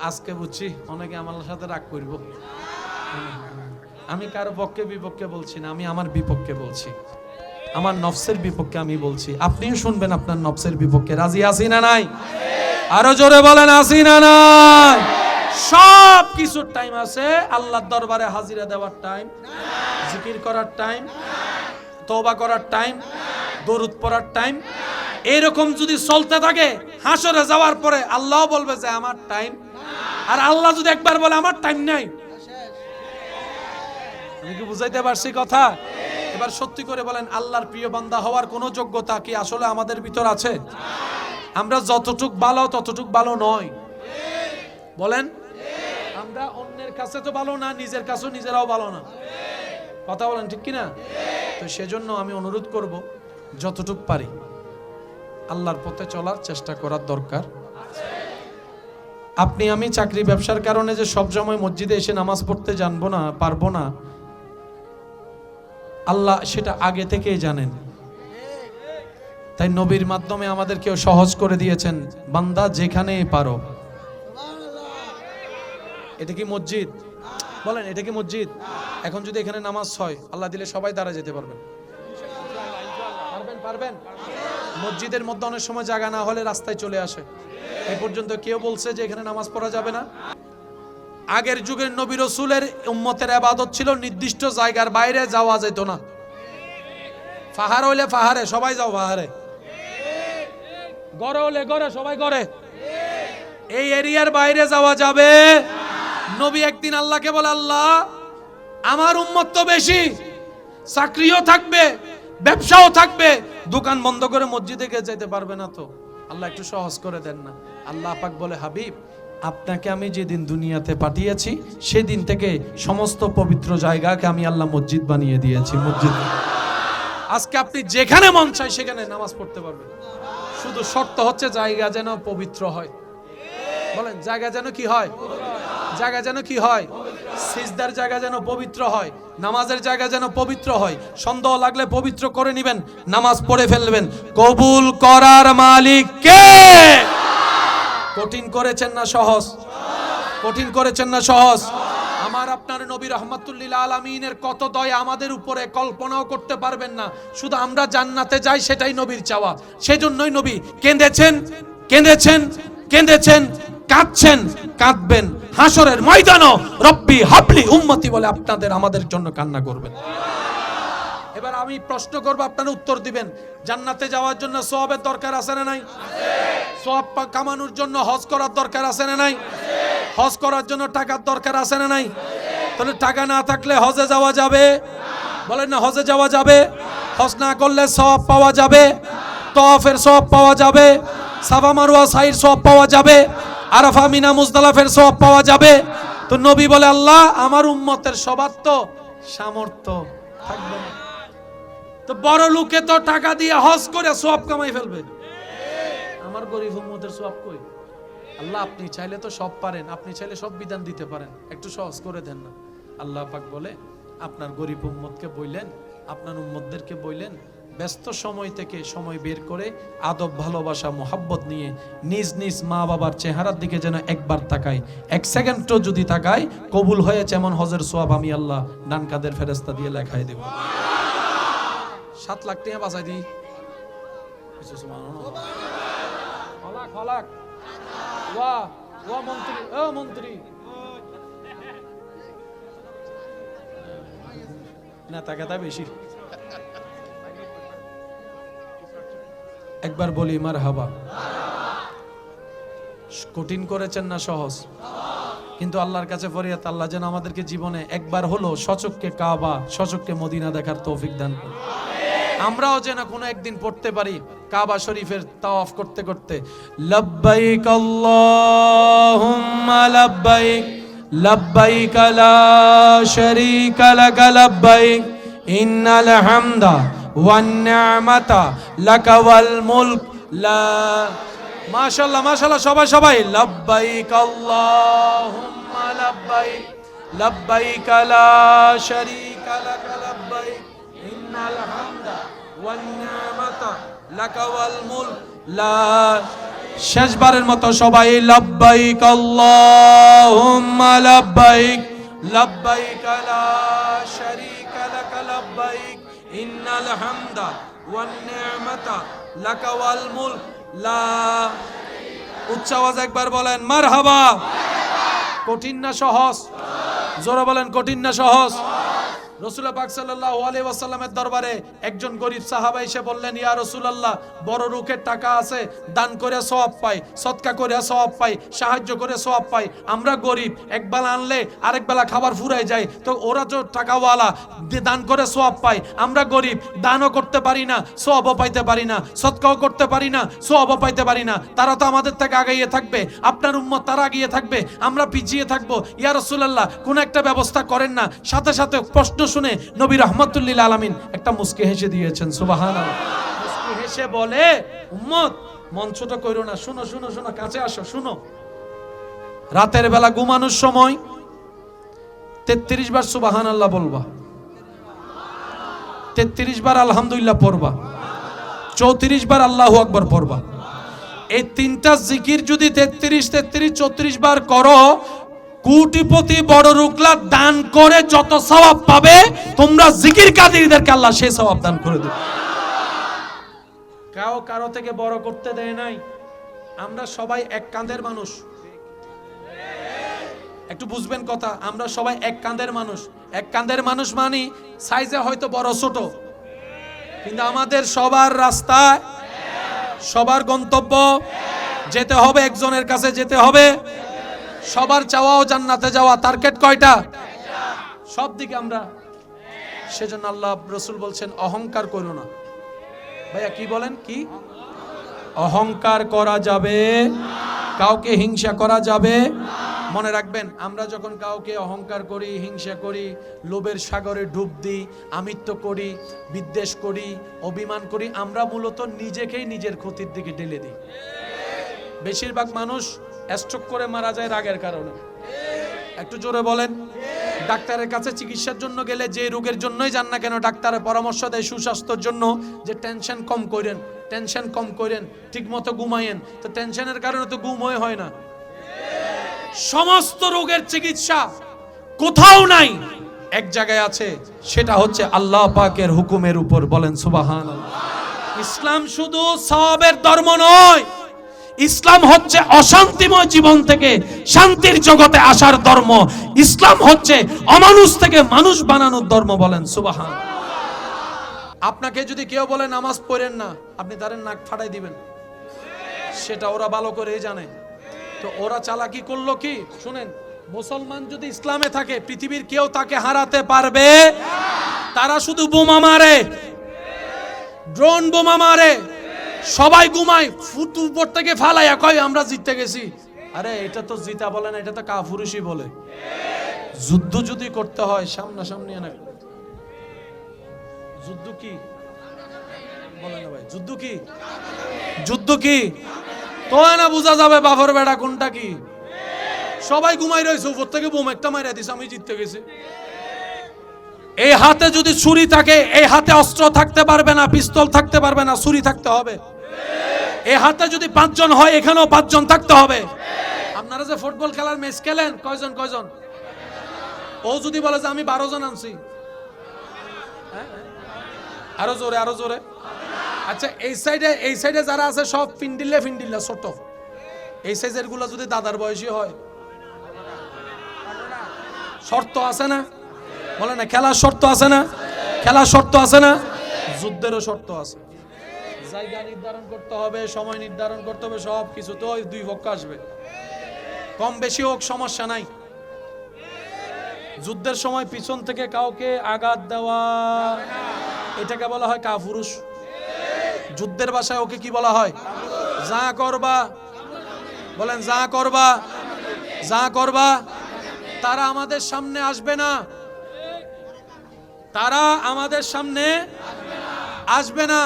আজকে বুঝছি অনেকে আমার সাথে রাগ করব। আমি কারো পক্ষে বিপক্ষে বলছি না, আমি আমার বিপক্ষে বলছি, আমার নফসের বিপক্ষে আমি বলছি। আপনিও শুনবেন আপনার নফসের বিপক্ষে। রাজি আছি না নাই? আরো জোরে বলেন আছি না নাই? সব কিছুর টাইম আছে। আল্লাহর দরবারে হাজিরা দেওয়ার টাইম, জিকির করার টাইম, তওবা করার টাইম, দরুদ পড়ার টাইম। এরকম যদি চলতে থাকে হাসরে যাওয়ার পরে আল্লাহ বলবে যে আমার টাইম, আর আল্লাহ যদি একবার বলে আমার টাইম নাই। আমি কি বুঝাইতে পারছি কথা? এবার সত্যি করে বলেন, আল্লাহর প্রিয় বান্দা হওয়ার কোনো যোগ্যতা কি আসলে আমাদের ভিতর আছে? আমরা যতটুক ভালো ততটুক ভালো নয়। বলেন, আমরা অন্যের কাছে তো ভালো না, নিজের কাছেও নিজেরাও ভালো না। কথা বলেন ঠিক কিনা? তো সেজন্য আমি অনুরোধ করব, যতটুক পারি আল্লাহর পথে চলার চেষ্টা করার দরকার। আপনি আমি চাকরি ব্যবসার কারণে যে সব সময় মসজিদে এসে নামাজ পড়তে জানবো না, পারবো না, আল্লাহ সেটা আগে থেকেই জানেন। তাই নবীর মাধ্যমে আমাদেরকেও সহজ করে দিয়েছেন, বান্দা যেখানে পারো। এটা কি মসজিদ? বলেন, এটা কি মসজিদ? এখন যদি এখানে নামাজ হয়, আল্লাহ দিলে সবাই দাঁড়া যেতে পারবেন। পারবেন? মসজিদের মধ্যে অনেক সময় জায়গা না হলে রাস্তায় চলে আসে। এই পর্যন্ত কেউ বলছে যে এখানে নামাজ পড়া যাবে না? আগের যুগের নবী রাসূলের উম্মতের ইবাদত ছিল নির্দিষ্ট জায়গার বাইরে যাওয়া যেত না। পাহাড় হইলে পাহাড়ে সবাই যাও, পাহাড়ে। গড়ে হলে গড়ে সবাই গড়ে। এই এরিয়ার বাইরে যাওয়া যাবে? নবী একদিন আল্লাহকে বলে, আল্লাহ আমার উম্মত তো বেশি, চাকরিও থাকবে, ব্যবসাও থাকবে, দোকান বন্ধ করে মসজিদে গিয়ে যেতে পারবে না, তো আল্লাহ একটু সহজ করে দেন না। আল্লাহ পাক বলে, হাবিব আপনাকে আমি যেদিন দুনিয়াতে পাঠিয়েছি সেদিন থেকে সমস্ত পবিত্র জায়গাকে আমি আল্লাহ মসজিদ বানিয়ে দিয়েছি। মসজিদ আজকে আপনি যেখানে মন চায় সেখানে নামাজ পড়তে পারবেন। শুধু শর্ত হচ্ছে জায়গা যেন পবিত্র হয়। বলেন, জায়গা যেন কি হয়? জায়গা যেন কি হয়? সিজদার জায়গা যেন পবিত্র হয়, নামাজের জায়গা যেন পবিত্র হয়। সন্দেহ লাগলে পবিত্র করে নেবেন, নামাজ পড়ে ফেলবেন। কবুল করার মালিক কে? কঠিন করেছেন না সহজ? কঠিন করেছেন না সহজ? আমার আপনার নবী রাহমাতুল লিল আলামিনের কত দয়া আমাদের উপরে কল্পনাও করতে পারবেন না। শুধু আমরা জান্নাতে যাই সেটাই নবীর চাওয়া। সেজন্যই নবী কেঁদেছেন, কেঁদেছেন, কেঁদেছেন, কাঁদছেন, কাঁদবেন। হাসরের ময়দানও রব্বি হাবলি উম্মতি বলে আপনাদের আমাদের জন্য কান্না করবেন। এবার আমি প্রশ্ন করব, আপনারা উত্তর দিবেন। জান্নাতে যাওয়ার জন্য সওয়াবের দরকার আছে না নাই? সওয়াব কামানোর জন্য হজ করার দরকার আছে না নাই? হজ করার জন্য টাকার দরকার আছে না নাই? তাহলে টাকা না থাকলে হজে যাওয়া যাবে? বলেন না, হজে যাওয়া যাবে? হজ না করলে সওয়াব পাওয়া যাবে, তওয়াফের সওয়াব পাওয়া যাবে, সাফা মারওয়া সাইর সওয়াব পাওয়া যাবে, আরাফা মিনা মুজদালিফার সওয়াব পাওয়া যাবে। তো নবী বলে, আল্লাহ আমার উম্মতের সবার তো সামর্থ্য থাকবে না, তো বড় লোকে তো টাকা দিয়ে হজ করে সওয়াব কামাই ফেলবে, আমার গরিব উম্মতের সওয়াব কই? আল্লাহ আপনি চাইলে তো সব পারেন, আপনি চাইলে সব বিধান দিতে পারেন, একটু সহজ করে দেন না। আল্লাহ পাক বলে, আপনার গরিব উম্মতকে বললেন, আপনার উম্মতদেরকে বললেন, ব্যস্ত সময় থেকে সময় বের করে আদব, ভালোবাসা, মোহাব্বত নিয়ে নিজ নিজ মা বাবার চেহারার দিকে যেন একবার তাকায়, এক সেকেন্ডও যদি তাকায়, কবুল হয়েছে এমন হজের সওয়াব আমি আল্লাহ ডান কাদের ফেরেশতা দিয়ে লেখায় দেব। 7 লাখ টাকা বাঁচাই দিই। মন্ত্রী, ও মন্ত্রী, নেতা কেতা বেশি। একবার বলি মারহাবা। কঠিন করেছেন না সহজ? কিন্তু আল্লাহর কাছে ফরিয়াদ, আল্লাহ যেন আমাদেরকে জীবনে একবার হলো সচক্ষে কাবা, সচক্ষে মদিনা দেখার তৌফিক দান করুন। আমরাও যেন কোনো একদিন পড়তে পারি কাবা শরীফের তাওয়াফ করতে করতে, লব্বাইক আল্লাহুম্মা লব্বাইক লব্বাইক লা শারীকা লাক লব্বাইক ইন্নাল হামদা ওয়ান নি'মাতা লাকা ওয়াল মুলক লা। মাশাআল্লাহ মাশাআল্লাহ, সবাই সবাই লব্বাইক আল্লাহুম্মা লব্বাইক লব্বাইক লা শারীকা লাক লব্বাইক ইন্নাল হামদা ওয়ান নি'মাতা লাকা ওয়াল মুলক লা। শেষবারের মতো সবাই লব্বাইক আল্লাহুম্মা লব্বাইক লব্বাইক লা শারীকা লাক লব্বাইক ইন্নাল হামদা ওয়ান নি'মাতা লাকা ওয়াল মুলক লা। উচ্চ আওয়াজে একবার বলেন মারহাবা। কঠিন না সহজ? জোরে বলেন কঠিন না সহজ? রাসূলুল্লাহ পাক সাল্লাল্লাহু আলাইহি ওয়াসাল্লামের দরবারে একজন গরীব সাহাবা এসে বললেন, ইয়া রাসূলুল্লাহ, বড় রুকের টাকা আছে, দান করে সওয়াব পাই, সদকা করে সওয়াব পাই, সাহায্য করে সওয়াব পাই। আমরা গরীব, একবেলা আনলে আরেক বেলা খাবার ফুরায় যায়, তো ওরা তো টাকাওয়ালা, দান করে সওয়াব পাই। আমরা গরীব, দানও করতে পারি না, সওয়াবও পাইতে পারি না, সদকাও করতে পারি না, সওয়াবও পাইতে পারি না। তারা তো আমাদের থেকে আগিয়ে থাকবে, আপনার উম্মত তারা আগিয়ে থাকবে, আমরা পিছিয়ে থাকবো। ইয়া রাসূলুল্লাহ, কোন একটা ব্যবস্থা করেন না। সাথে সাথে প্রশ্ন শুনে নবী রাহমাতুল লিল আলামিন একটা মুস্কি হেসে দিয়েছেন। সুবহানাল্লাহ। মুস্কি হেসে বলে, উম্মত মন ছোট কইরো না, শুনো শুনো শুনো, কাছে আসো, শুনো। রাতের বেলা ঘুমানোর সময় 33 বার সুবহানাল্লাহ বলবা, 33 বার আলহামদুলিল্লাহ পড়বা, 34 বার আল্লাহু আকবার পড়বা। এই তিনটা জিকির যদি 33 33 34 বার করো, কোটিপতি বড় রুকলা দান করে যত সওয়াব পাবে, তোমরা জিকির কাদিরদেরকে আল্লাহ সেই সওয়াব দান করে দেবে। কারো থেকে বড় করতে দেয় নাই। আমরা সবাই এক কাঁধের মানুষ। একটু বুঝবেন কথা, আমরা সবাই এক কাঁধের মানুষ। এক কাঁধের মানুষ মানে সাইজে হয়তো বড় ছোট, কিন্তু আমাদের সবার রাস্তা, সবার গন্তব্য যেতে হবে, একজনের কাছে যেতে হবে। সবার চাওয়াও জান্নাতে যাওয়া। টার্গেট কয়টা? সব দিকে আমরা। সেজন্য আল্লাহ রাসূল বলছেন অহংকার করো না। ভাইয়া কি বলেন? কি অহংকার করা যাবে? কাউকে হিংসা করা যাবে? মনে রাখবেন, আমরা যখন কাউকে অহংকার করি, হিংসা করি, লোভের সাগরে ডুব দিই, আমিত্ব করি, বিদ্বেষ করি, অভিমান করি, আমরা মূলত নিজেকেই নিজের ক্ষতির দিকে ঠেলে দিই। বেশিরভাগ মানুষ স্ট্রোক করে মারা যায় রাগের কারণে। একটু জোরে বলেন। ডাক্তারের কাছে চিকিৎসার জন্য গেলে যে রোগের জন্যই যান না কেন, ডাক্তারের পরামর্শ দেয় সুস্বাস্থ্যের জন্য, যে টেনশন কম করেন, টেনশন কম করেন, ঠিক মতো ঘুমায়েন। তো টেনশনের কারণে তো ঘুম হয় না। সমস্ত রোগের চিকিৎসা কোথাও নাই, এক জায়গায় আছে, সেটা হচ্ছে আল্লাহ পাকের হুকুমের উপর। বলেন সুবহানাল্লাহ। ইসলাম শুধু সওয়াবের ধর্ম নয়, ইসলাম হচ্ছে অশান্তিময় জীবন থেকে শান্তির জগতে আসার ধর্ম। ইসলাম হচ্ছে অমানুষ থেকে মানুষ বানানোর ধর্ম। বলেন সুবহানাল্লাহ। আপনাকে যদি কেউ বলে নামাজ পড়েন না, আপনি তার নাক ফাটাই দিবেন, সেটা ওরা ভালো করেই জানে। তো ওরা চালাকি করলো কি শুনেন, মুসলমান যদি ইসলামে থাকে পৃথিবীর কেউ তাকে হারাতে পারবে? তারা শুধু বোমা মারে, ড্রোন বোমা মারে, সবাই ঘুমায়, ফুট উপর থেকে ফালাইয়া কয় আমরা জিততে গেছি। আরে এটা তো জিতা বলে না, এটা তো কাফুরুশি বলে। যুদ্ধ যদি করতে হয় সামনাসামনি না। যুদ্ধ কি বলেন না ভাই? যুদ্ধ কি? যুদ্ধ কি তো না বোঝা যাবে বাফর বেড়া কোনটা কি। সবাই ঘুমাই রয়েছে, উপর থেকে বোম একটা মাইরা দিছে, আমি জিততে গেছি। এই হাতে যদি ছুরি থাকে, এই হাতে অস্ত্র থাকতে পারবে না, পিস্তল থাকতে পারবে না, ছুরি থাকতে হবে। এই হাতে যদি 5 জন হয়, এখানেও 5 জন থাকতে হবে। আপনারা যে ফুটবল খেলার ম্যাচ খেলেন, কয়জন কয়জন? ও যদি বলে যে আমি 12 জন আনছি, আরো জোরে আরো জোরে। আচ্ছা, এই সাইডে যারা আছে সব ফিন্ডিল্লা ছোট। এই সাইজের গুলো যদি দাদার বয়সী হয়, শর্ত আছে না? বলে না, খেলার শর্ত আছে না? খেলার শর্ত আছে না? যুদ্ধেরও শর্ত আছে। জায়গা নির্ধারণ করতে হবে, সময় নির্ধারণ করতে হবে, সব কিছু তো ওই দুই পক্ষ আসবে, কম বেশি হোক সমস্যা নাই। যুদ্ধের সময় পিছন থেকে কাউকে আঘাত দেওয়া, এটাকে বলা হয় কাপুরুষ। যুদ্ধের ভাষায় ওকে কি বলা হয়? যা করবা, বলেন যা করবা, যা করবা। তারা আমাদের সামনে আসবে না, তারা আমাদের সামনে আসবে না,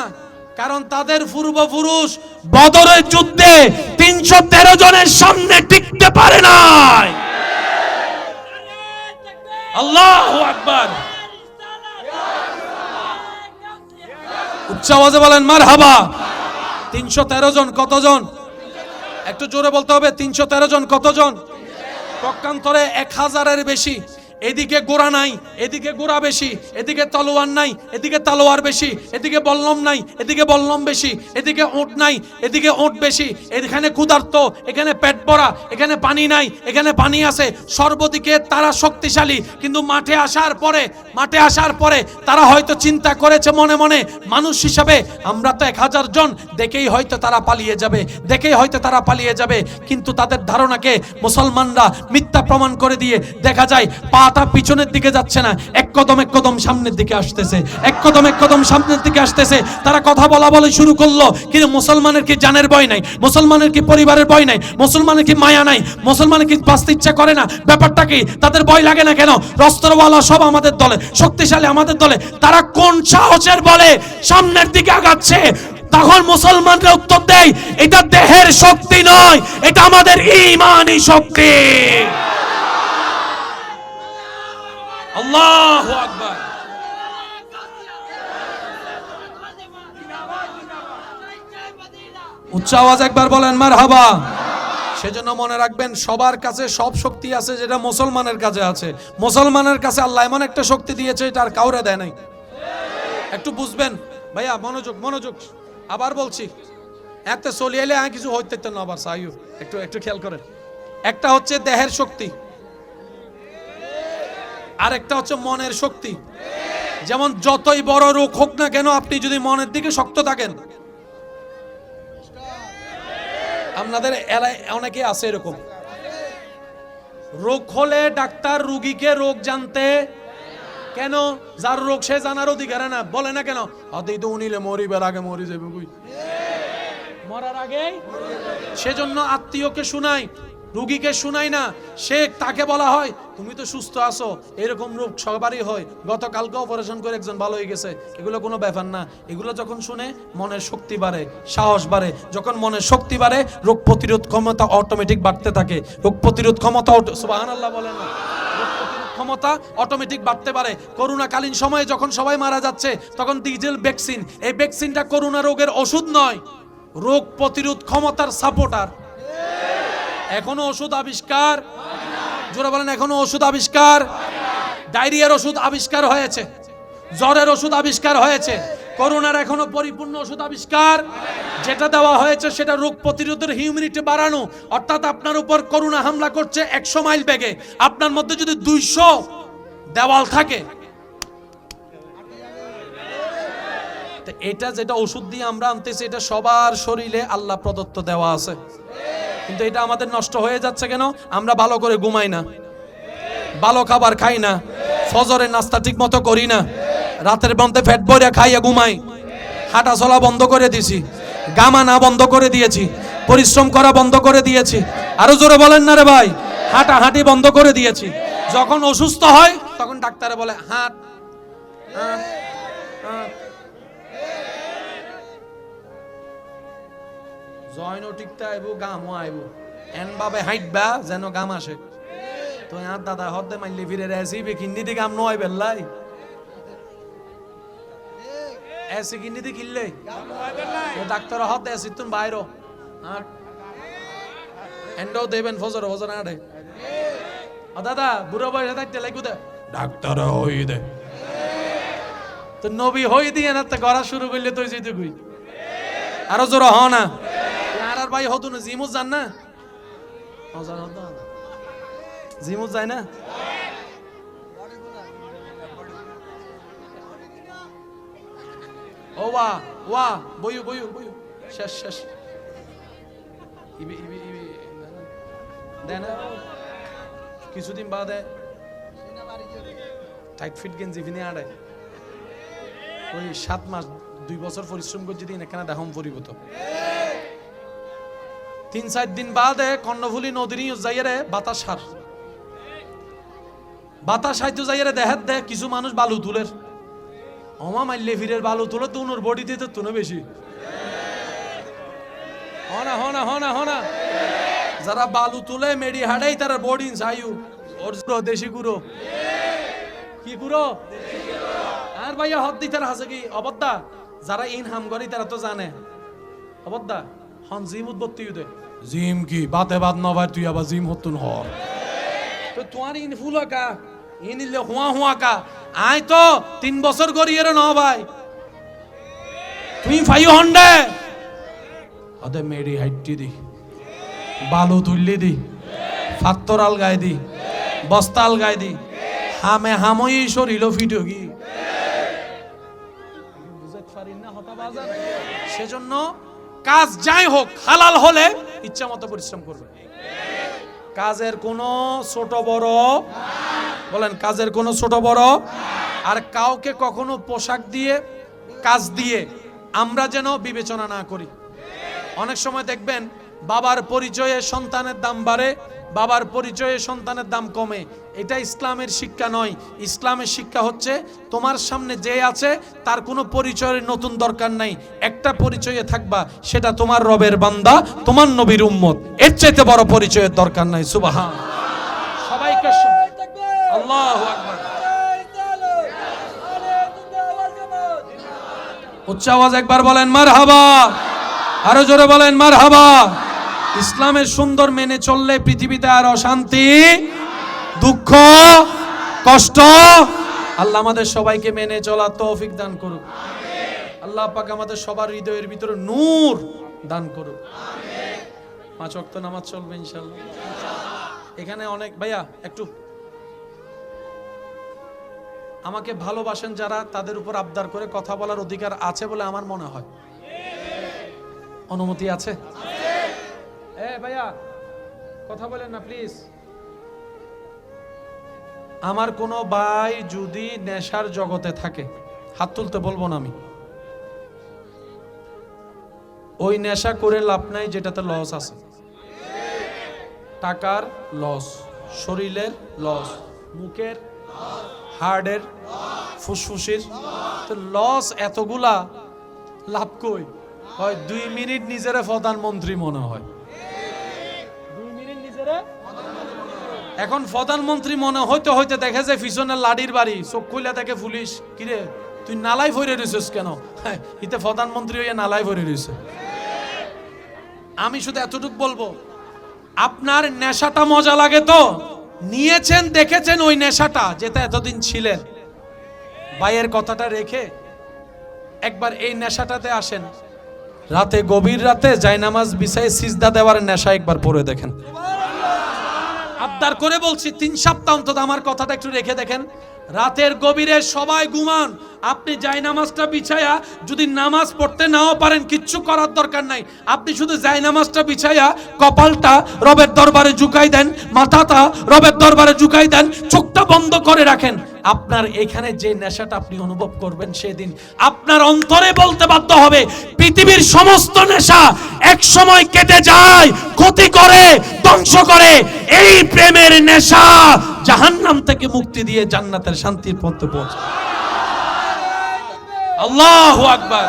কারণ তাদের পূর্বপুরুষ বদরের যুদ্ধে 313 জনের সামনে টিকতে পারে নাই। আল্লাহু আকবার। উচ্চ আওয়াজে বলেন মারহাবা। 313 জন কতজন? একটু জোরে বলতে হবে। 313 জন কতজন? পক্ষান্তরে 1000-এর বেশি। এদিকে গোড়া নাই, এদিকে গোড়া বেশি, এদিকে তলোয়ার নাই, এদিকে তলোয়ার বেশি, এদিকে বল্লম নাই, এদিকে বল্লম বেশি, এদিকে ওঁট নাই, এদিকে ওঁট বেশি, এখানে ক্ষুধার্ত, এখানে পেট ভরা, এখানে পানি নাই, এখানে পানি আছে, সর্বদিকে তারা শক্তিশালী। কিন্তু মাঠে আসার পরে তারা হয়তো চিন্তা করেছে মনে মনে, মানুষ হিসাবে আমরা তো 1000 জন, দেখেই হয়তো তারা পালিয়ে যাবে। কিন্তু তাদের ধারণাকে মুসলমানরা মিথ্যা প্রমাণ করে দিয়ে দেখা যায় পাটা পিছনের দিকে যাচ্ছে না, এক কদম সামনের দিকে আসতেছে, এক কদম সামনের দিকে আসতেছে। তারা কথা বলা শুরু করলো, কিন্তু মুসলমানের কি জানের ভয় নাই? মুসলমানের কি পরিবারের ভয় নাই? মুসলমানের কি মায়া নাই? মুসলমানের কি বাঁচতে ইচ্ছা করে না? ব্যাপারটা কি? তাদের ভয় লাগে না কেন? রস্ত্রওয়ালা সব আমাদের দলে, শক্তিশালী আমাদের দলে, তারা কোন সাহসের বলে সামনের দিকে আগাচ্ছে? তখন মুসলমানরা উত্তর দেয়, এটা দেহের শক্তি নয়, এটা আমাদের ঈমানি শক্তি। আল্লাহু আকবার। উচ্চ আওয়াজ একবার বলেন মারহাবা। সেজন্য মনে রাখবেন, সবার কাছে সব শক্তি আছে যেটা মুসলমানের কাছে আছে। মুসলমানের কাছে আল্লাহ এমন একটা শক্তি দিয়েছে এটা আর কাউরে দেয় নাই। একটু বুঝবেন ভাইয়া, মনোযোগ। আবার বলছি, এতে চলিয়ে এলে কিছু হইতে না, আবার সাইয়ু একটু খেয়াল করেন। একটা হচ্ছে দেহের শক্তি, আর একটা হচ্ছে মনের শক্তি। যেমন যতই বড় রোগ হোক না কেন, আপনি যদি মনের দিকে শক্ত থাকেন, আপনাদের এলাকায় অনেকে আছে এরকম, রোগ হলে ডাক্তার রোগীকে রোগ জানতে কেন? যার রোগ সে জানার অধিকার না, বলে না কেন? হাতেই তো উনিলে মরিবার আগে মরি যাবে, মরার আগে। সেজন্য আত্মীয়কে শুনাই, রোগীকে শুনাই না। সে তাকে বলা হয় তুমি তো সুস্থ আছো, এরকম রোগ সবারই হয়, গতকালকে অপারেশন করে একজন ভালো হয়ে গেছে, এগুলো কোনো ব্যাপার না। এগুলো যখন শুনে মনের শক্তি বাড়ে, সাহস বাড়ে। যখন মনের শক্তি বাড়ে, রোগ প্রতিরোধ ক্ষমতা অটোমেটিক বাড়তে থাকে। রোগ প্রতিরোধ ক্ষমতা, সুবহানাল্লাহ বলেন না, ক্ষমতা অটোমেটিক বাড়তে পারে। করোনাকালীন সময়ে যখন সবাই মারা যাচ্ছে, তখন ডিজেল ভ্যাকসিন, এই ভ্যাকসিনটা করোনা রোগের ওষুধ নয়, রোগ প্রতিরোধ ক্ষমতার সাপোর্টার। এখনো ওষুধ আবিষ্কার, জোরে বলেন এখনো ওষুধ আবিষ্কার। ডায়রিয়ার ওষুধ আবিষ্কার হয়েছে, জ্বরের ওষুধ আবিষ্কার হয়েছে, করোনার এখনো পরিপূর্ণ ওষুধ আবিষ্কার। যেটা দেওয়া হয়েছে সেটা রোগ প্রতিরোধের ইমিউনিটি বাড়ানো। অর্থাৎ আপনার উপর করোনা হামলা করছে 100 মাইল বেগে, আপনার মধ্যে যদি 200 দেওয়াল থাকে, এটা যেটা ওষুধ দিয়ে আমরা আনতেছি, এটা সবার শরীরে আল্লাহ প্রদত্ত দেওয়া আছে। কিন্তু এটা আমাদের নষ্ট হয়ে যাচ্ছে কেন? আমরা ভালো করে ঘুমাই না, ভালো খাবার খাই না, ফজরের নাস্তা ঠিক মতো করি না, রাতের মধ্যে পেট ভরে খাইয়া ঘুমাই, হাঁটা চলা বন্ধ করে দিয়েছি, গামানা বন্ধ করে দিয়েছি, পরিশ্রম করা বন্ধ করে দিয়েছি। আরো জোরে বলেন না রে ভাই, হাঁটাহাঁটি বন্ধ করে দিয়েছি। যখন অসুস্থ হয় তখন ডাক্তারে বলে হাঁট, জয়নো টিকতে আইব, গামও আইব, এন ভাবে হাইটবা যেন গাম আসে। তো আর দাদা হদ্দে মাইলে ফিরে রেসিপি কিন্নি দি গাম নয় বেল্লাই, এসি কিন্নি দি কিনলে ডাক্তার হদ্দে এসি তুন বাইরো আর এন্ডও দেবেন ফজর আড়ে। দাদা বুড়ো বয়সে থাকতে লাগু দে ডাক্তার হই দে, তো নবী হই দিয়ে না, তো করা শুরু করলে তুই যেতে কই আরো জোর হ না। আর ভাই হতো না, জিমুজ যান না, জিমুজ যায় না। ও ওয়া ওয়া বইউ বইউ বইউ শেষ শেষ ইবি ইবি ইবি দেন কিছুদিন বাদে টাইট ফিট গেঞ্জি ফিনে আড়ে ওই 7 মাস 2 বছর পরিশ্রম করে যদি এখানে দেখাম পরিব তো 3-4 দিন বাদে কর্ণফুলী নদীর যাইয়ারে বাতাস হাইতো যাইয়ারে দেখাত দে কিছু মানুষ বালু তুলের অমা মাইলে ফিরের বালু তুলে তো উনোর বডিতে তো তুনো বেশি হনা হনা হনা হনা যারা বালু তুলে মেডি হাড়াই তারা বডি চাইউ ওর দেশি গুঁড়ো কি গুঁড়ো আর ভাইয়া হদ দিতে আছে কি অবদ্দা যারা ইন হাম করি তারা তো জানে অবদ্দা হন জিম উদ্বত্তি দে জিম কি বাতে বাদ নবার তুই আবার জিম হতুন হ তো তোমার ইন ফুল কা ইন ইলে হুয়া কা আই তো 3 বছর করি এর ন ভাই তুমি 500 আদে মেডি হাইটি দি বালু তুললি দি ফাত্তর আল গায় দি বস্তাল গায় দি হামে হামই শরীর ফিটো কি সেজন্য কাজ যাই হোক হালাল হলে ইচ্ছা মতো পরিশ্রম করবে কাজের কোনো ছোট বড় বলেন কাজের কোনো ছোট বড় আর কাউকে কখনো পোশাক দিয়ে কাজ দিয়ে আমরা যেন বিবেচনা না করি অনেক সময় দেখবেন বাবার পরিচয়ে সন্তানের দাম বাড়ে বাবার পরিচয়ে সন্তানের দাম কমে এটা ইসলামের শিক্ষা নয় ইসলামের শিক্ষা হচ্ছে তোমার সামনে যে আছে তার কোনো পরিচয়ের নতুন দরকার নাই একটা পরিচয়ে থাকবা সেটা তোমার রবের বান্দা তোমার নবীর উম্মত এর চাইতে বড় পরিচয়ের দরকার নাই সুবহান সবাইকে আল্লাহু আকবার উচ্চ আওয়াজ একবার বলেন মারহাবা আরো জোরে বলেন মারহাবা ইসলামের সুন্দর মেনে চললে পৃথিবীতে আর অশান্তি দুঃখ কষ্ট আল্লাহ আমাদের সবাইকে মেনে চলার তৌফিক দান করুক আল্লাহ পাক আমাদের সবার হৃদয়ের ভিতরে নূর দান করুক 5 ওয়াক্ত নামাজ চলবে ইনশাআল্লাহ এখানে অনেক ভাইয়া একটু আমাকে ভালোবাসেন যারা তাদের উপর আবদার করে কথা বলার অধিকার আছে বলে আমার মনে হয় অনুমতি আছে ভাইয়া কথা বলেন না প্লিজ আমার কোনো ভাই যদি নেশার জগতে থাকে হাত তুলতে বলবো না আমি ওই নেশা করে লাভ নাই যেটাতে লস আছে টাকার লস শরীরের লস মুখের হার্টের ফুসফুসের তো লস এতগুলা লাভ কই হয় 2 মিনিট নিজেরে প্রধানমন্ত্রী মনে হয় এখন প্রধানমন্ত্রী মনে হইতে হইতে দেখে যে পিছনে লাডির বাড়ি চোখ খুলে দেখে পুলিশ কিরে তুই নালাই ভরে রয়েছিস কেন ইতে প্রধানমন্ত্রী হইয়া নালাই ভরে রয়েছে আমি শুধু এতটুকু বলবো আপনার নেশাটা মজা লাগে তো নিয়েছেন দেখেছেন ওই নেশাটা যেটা এতদিন ছিলেন ভাইয়ের কথাটা রেখে একবার এই নেশাটাতে আসেন রাতে গভীর রাতে জায়নামাজ বিছায়ে সিজদা দেওয়ার নেশা একবার পড়ে দেখেন আবদার করে বলছি 3 সপ্তাহ অন্তত আমার কথাটা একটু রেখে দেখেন রাতের গভীরে সবাই ঘুমান আপনি জায়নামাজটা বিছায়া যদি নামাজ পড়তে নাও পারেন কিচ্ছু করার দরকার নাই আপনি শুধু জায়নামাজটা বিছায়া কপালটা রবের দরবারে ঝুঁকাই দেন মাথাটা রবের দরবারে ঝুঁকাই দেন চোখটা বন্ধ করে রাখেন আপনার এখানে যে নেশাটা আপনি অনুভব করবেন সেদিন আপনার অন্তরে বলতে বাধ্য হবে পৃথিবীর সমস্ত নেশা এক সময় কেটে যায় ক্ষতি করে ধ্বংস করে এই প্রেমের নেশা জাহান্নাম থেকে মুক্তি দিয়ে জান্নাতের শান্তির পথে পৌঁছায় আল্লাহু আকবার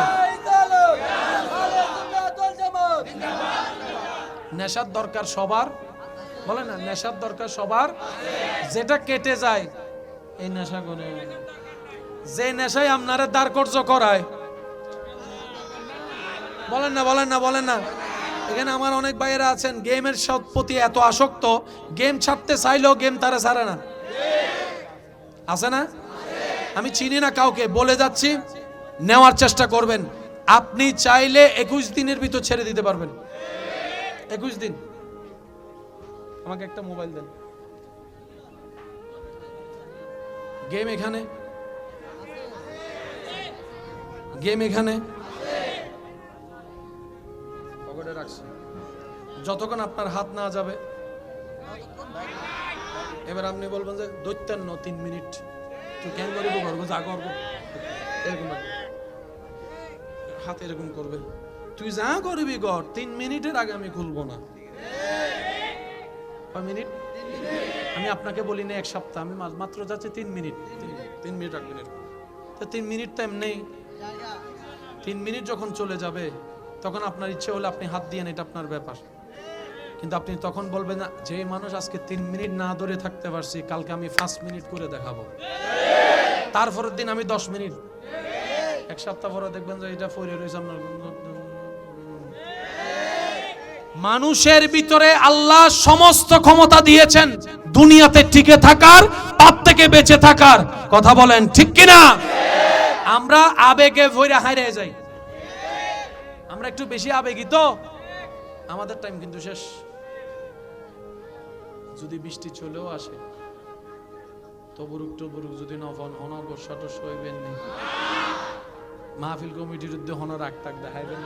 নেশার দরকার সবার বলে না নেশার দরকার সবার যেটা কেটে যায় এই নেশা করে যে নেশায় আপনারা দাঁড়কর্য করায় বলেন না বলেন না বলেন না এখানে আমার অনেক ভাইয়েরা আছেন গেমের প্রতি এত আসক্ত গেম ছাড়তে চাইলেও গেম তারা ছাড়ে না আছে না আমি চিনি না কাউকে বলে যাচ্ছি নেওয়ার চেষ্টা করবেন আপনি চাইলে 21 দিনের ভিতর ছেড়ে দিতে পারবেন 21 দিন আমাকে একটা মোবাইল দেন গেম এখানে গেম এখানে পকেটে রাখছি, যতক্ষণ আপনার হাত না যাবে। এবার আপনি বলবেন যে দৈত্যান্ন 3 মিনিট তুই কেন করবো, করবো যা করবো, এরকম হাত এরকম করবে, তুই যা করবি কর, 3 মিনিটের আগে আমি খুলবো না। কয় মিনিট? আমি আপনাকে বলি না 1 সপ্তাহ, আমি মাত্র যাচ্ছে 3 মিনিট। 3 মিনিট রাখবেন, তো 3 মিনিট তো এমনি। 3 মিনিট যখন চলে যাবে তখন আপনার ইচ্ছে হলে আপনি হাত দিয়ে, এটা আপনার ব্যাপার, কিন্তু আপনি তখন বলবেন না যে মানুষ আজকে 3 মিনিট না ধরে থাকতে পারছি, কালকে আমি 5 মিনিট করে দেখাবো, তারপরের দিন আমি 10 মিনিট, 1 সপ্তাহ পরে দেখবেন যে এটা ফিরে রয়েছে আপনার। মানুষের ভিতরে আল্লাহ সমস্ত ক্ষমতা দিয়েছেন দুনিয়াতে টিকে থাকার, পাপ থেকে বেঁচে থাকার। কথা বলেন ঠিক কিনা? আমরা আবেগে ভরে হারিয়ে যাই, আমরা একটু বেশি আবেগী তো, আমাদের টাইম কিন্তু শেষ। যদি বৃষ্টি চলেও আসে তবুরুক টবুরুক যদি নফন হনগর সটস হইবেন নি, মাহফিল কমিটির উদ্যোগ হন রাগ টাক দেখাইবেন,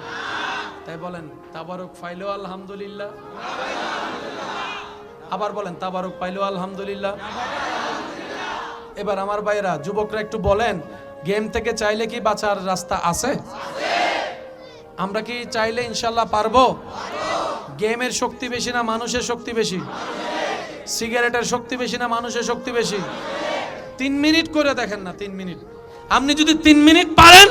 তাই বলেন তাবারক পাইলেও আলহামদুলিল্লাহ, আবার বলেন তাবারক পাইলেও আলহামদুলিল্লাহ। এবার আমার ভাইরা যুবকরা একটু বলেন, গেম থেকে চাইলে কি বাঁচার রাস্তা আছে? আমরা কি চাইলে ইনশাল্লাহ পারবো? গেমের শক্তি বেশি না মানুষের শক্তি বেশি? সিগারেটের শক্তি বেশি না মানুষের শক্তি বেশি? 3 মিনিট করে দেখেন না, 3 মিনিট। আপনি যদি 3 মিনিট পারেন,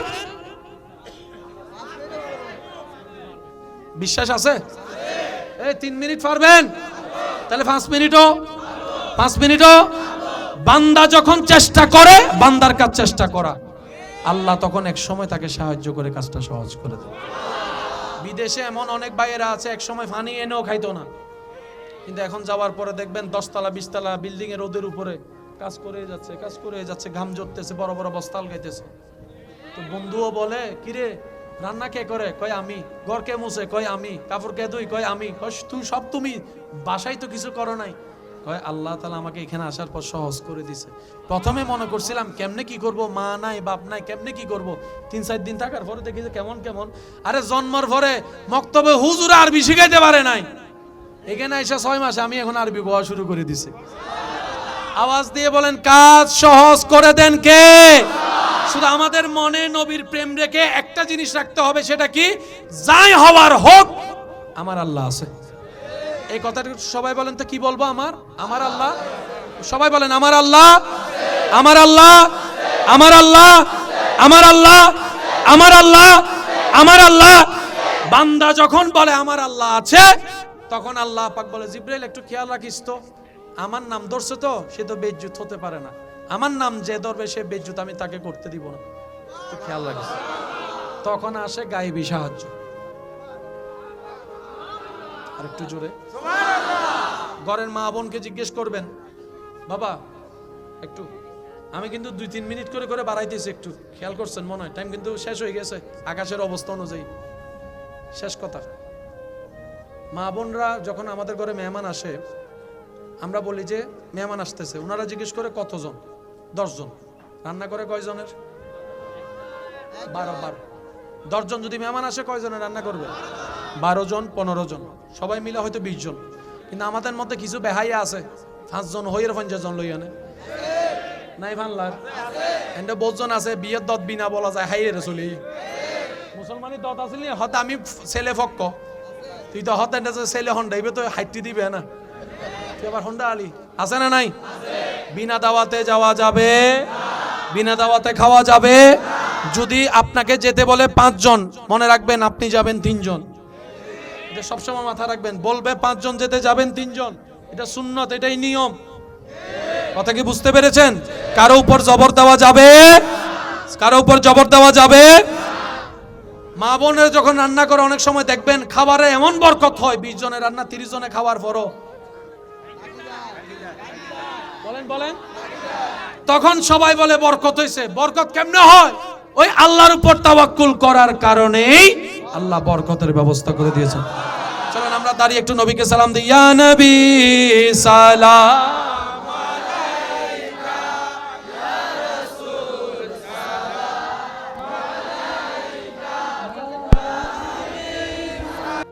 বিশ্বাস আছে? এই 3 মিনিট পারবেন, তাহলে 5 মিনিটও, 5 মিনিটও। বান্দা যখন চেষ্টা করে, বান্দার কাজ চেষ্টা করা, আল্লাহ তখন এক সময় তাকে সাহায্য করে কাজটা সহজ করে দেয়। বিদেশে এমন অনেক ভাইয়েরা আছে এক সময় পানি এনেও খাইতো না, কিন্তু এখন যাওয়ার পরে দেখবেন 10 তলা 20 তলা বিল্ডিং এর রোদের উপরে কাজ করে যাচ্ছে, কাজ করে যাচ্ছে, ঘাম ঝরতেছে, বড় বড় বস্তা আলগাইতেছে। তো বন্ধুও বলে, কিরে রান্না কে করে? কয় আমি। ঘর কে মুছে? কয় আমি। কাপড় কে ধুই? কয় আমি। তুই সব তুমি, বাসায় তো কিছু করো নাই। কয় আল্লাহ তাআলা আমাকে এখানে আসার পর সহজ করে দিছে। প্রথমে মনে করছিলাম কেমনে কি করব, মা নাই বাপ নাই, কেমনে কি করব। 3-4 দিন থাকার পরে দেখি যে কেমন কেমন। আরে জন্মের পরে মক্তবে হুজুর আরবি শিখাইতে পারে নাই, এখানে এসে 6 মাসে আমি এখন আরবি পড়া শুরু করে দিছি। আওয়াজ দিয়ে বলেন কাজ সহজ করে দেন কে? শুধু আমাদের মনে নবীর প্রেম রেখে একটা জিনিস রাখতে হবে, সেটা কি? যাই হওয়ার হোক আমার আল্লাহ আছে। এই কথাটা সবাই বলেন তো, কি বলবো? আমার আল্লাহ। সবাই বলেন আমার আল্লাহ, আমার আল্লাহ, আমার আল্লাহ, আমার আল্লাহ, আমার আল্লাহ, আমার আল্লাহ। বান্দা যখন বলে আমার আল্লাহ আছে, তখন আল্লাহ পাক বলে জিবরাইল একটু খেয়াল রাখিস তো, আমার নাম ধরছে তো, সে তো বেজ্জুত হতে পারে না, আমার নাম যে ধরবে সে বেজ্জুত আমি তাকে করতে দিব না, তো খেয়াল রাখিস। তখন আসে গায়েবী সাহায্য। আর একটু জোরে ঘরের মা বোনকে জিজ্ঞেস করবেন, বাবা একটু, আমি কিন্তু 2-3 মিনিট করে করে বাড়াইতেছি, একটু খেয়াল করছেন? মনে হয় টাইম কিন্তু শেষ হয়ে গেছে আকাশের অবস্থা অনুযায়ী। শেষ কথা, মা বোনরা যখন আমাদের ঘরে মেহমান আসে, আমরা বলি যে মেহমান আসতেছে, ওনারা জিজ্ঞেস করে কতজন? 10 জন। রান্না করে কয়জনের? 12। 10 জন যদি মেহমান আসে কয়জনের রান্না করবে? 12 জন 15 জন, সবাই মিলে হয়তো 20 জন। কিন্তু আমাদের মধ্যে কিছু বেহাইয়া আছে, 5 জন হইয়ের 50 জন লই আনে নাই ভানলার। এন্ড 20 জন আছে বিয়ের দত বিনা বলা যায় হাইয়ের চলি। মুসলমানি দত আসলে হত আমি ছেলে ফক্ক, তুই তো হত ছেলে হন্ডাইবে তো হাইটি দিবে না, তুই আবার হন্ডা আলি আছে না নাই? বিনা দাওয়াতে যাওয়া যাবে, বিনা দাওয়াতে খাওয়া যাবে। যদি আপনাকে যেতে বলে 5 জন, মনে রাখবেন আপনি যাবেন 3 জন। এটা সবসময় মাথা রাখবেন, বলবে 5 জন যেতে যাবেন 3 জন, এটা সুন্নত, এটাই নিয়ম। কথা কি বুঝতে পেরেছেন? কারো উপর জবর দেওয়া যাবে, কারো উপর জবর দেওয়া যাবে। মা বোনের যখন রান্না করে অনেক সময় দেখবেন খাবারে এমন বরকত হয়, 20 জনের রান্না 30 জনে খাওয়ার পরও বলেন তখন সবাই বলে বরকত হয়েছে। বরকত কেমনে হয়? ওই আল্লাহর উপর তাওয়াক্কুল করার কারণেই আল্লাহ বরকতের ব্যবস্থা করে দিয়েছেন। চলেন আমরা দাঁড়িয়ে একটু নবীকে সালাম দিই। ইয়া নবী সালাম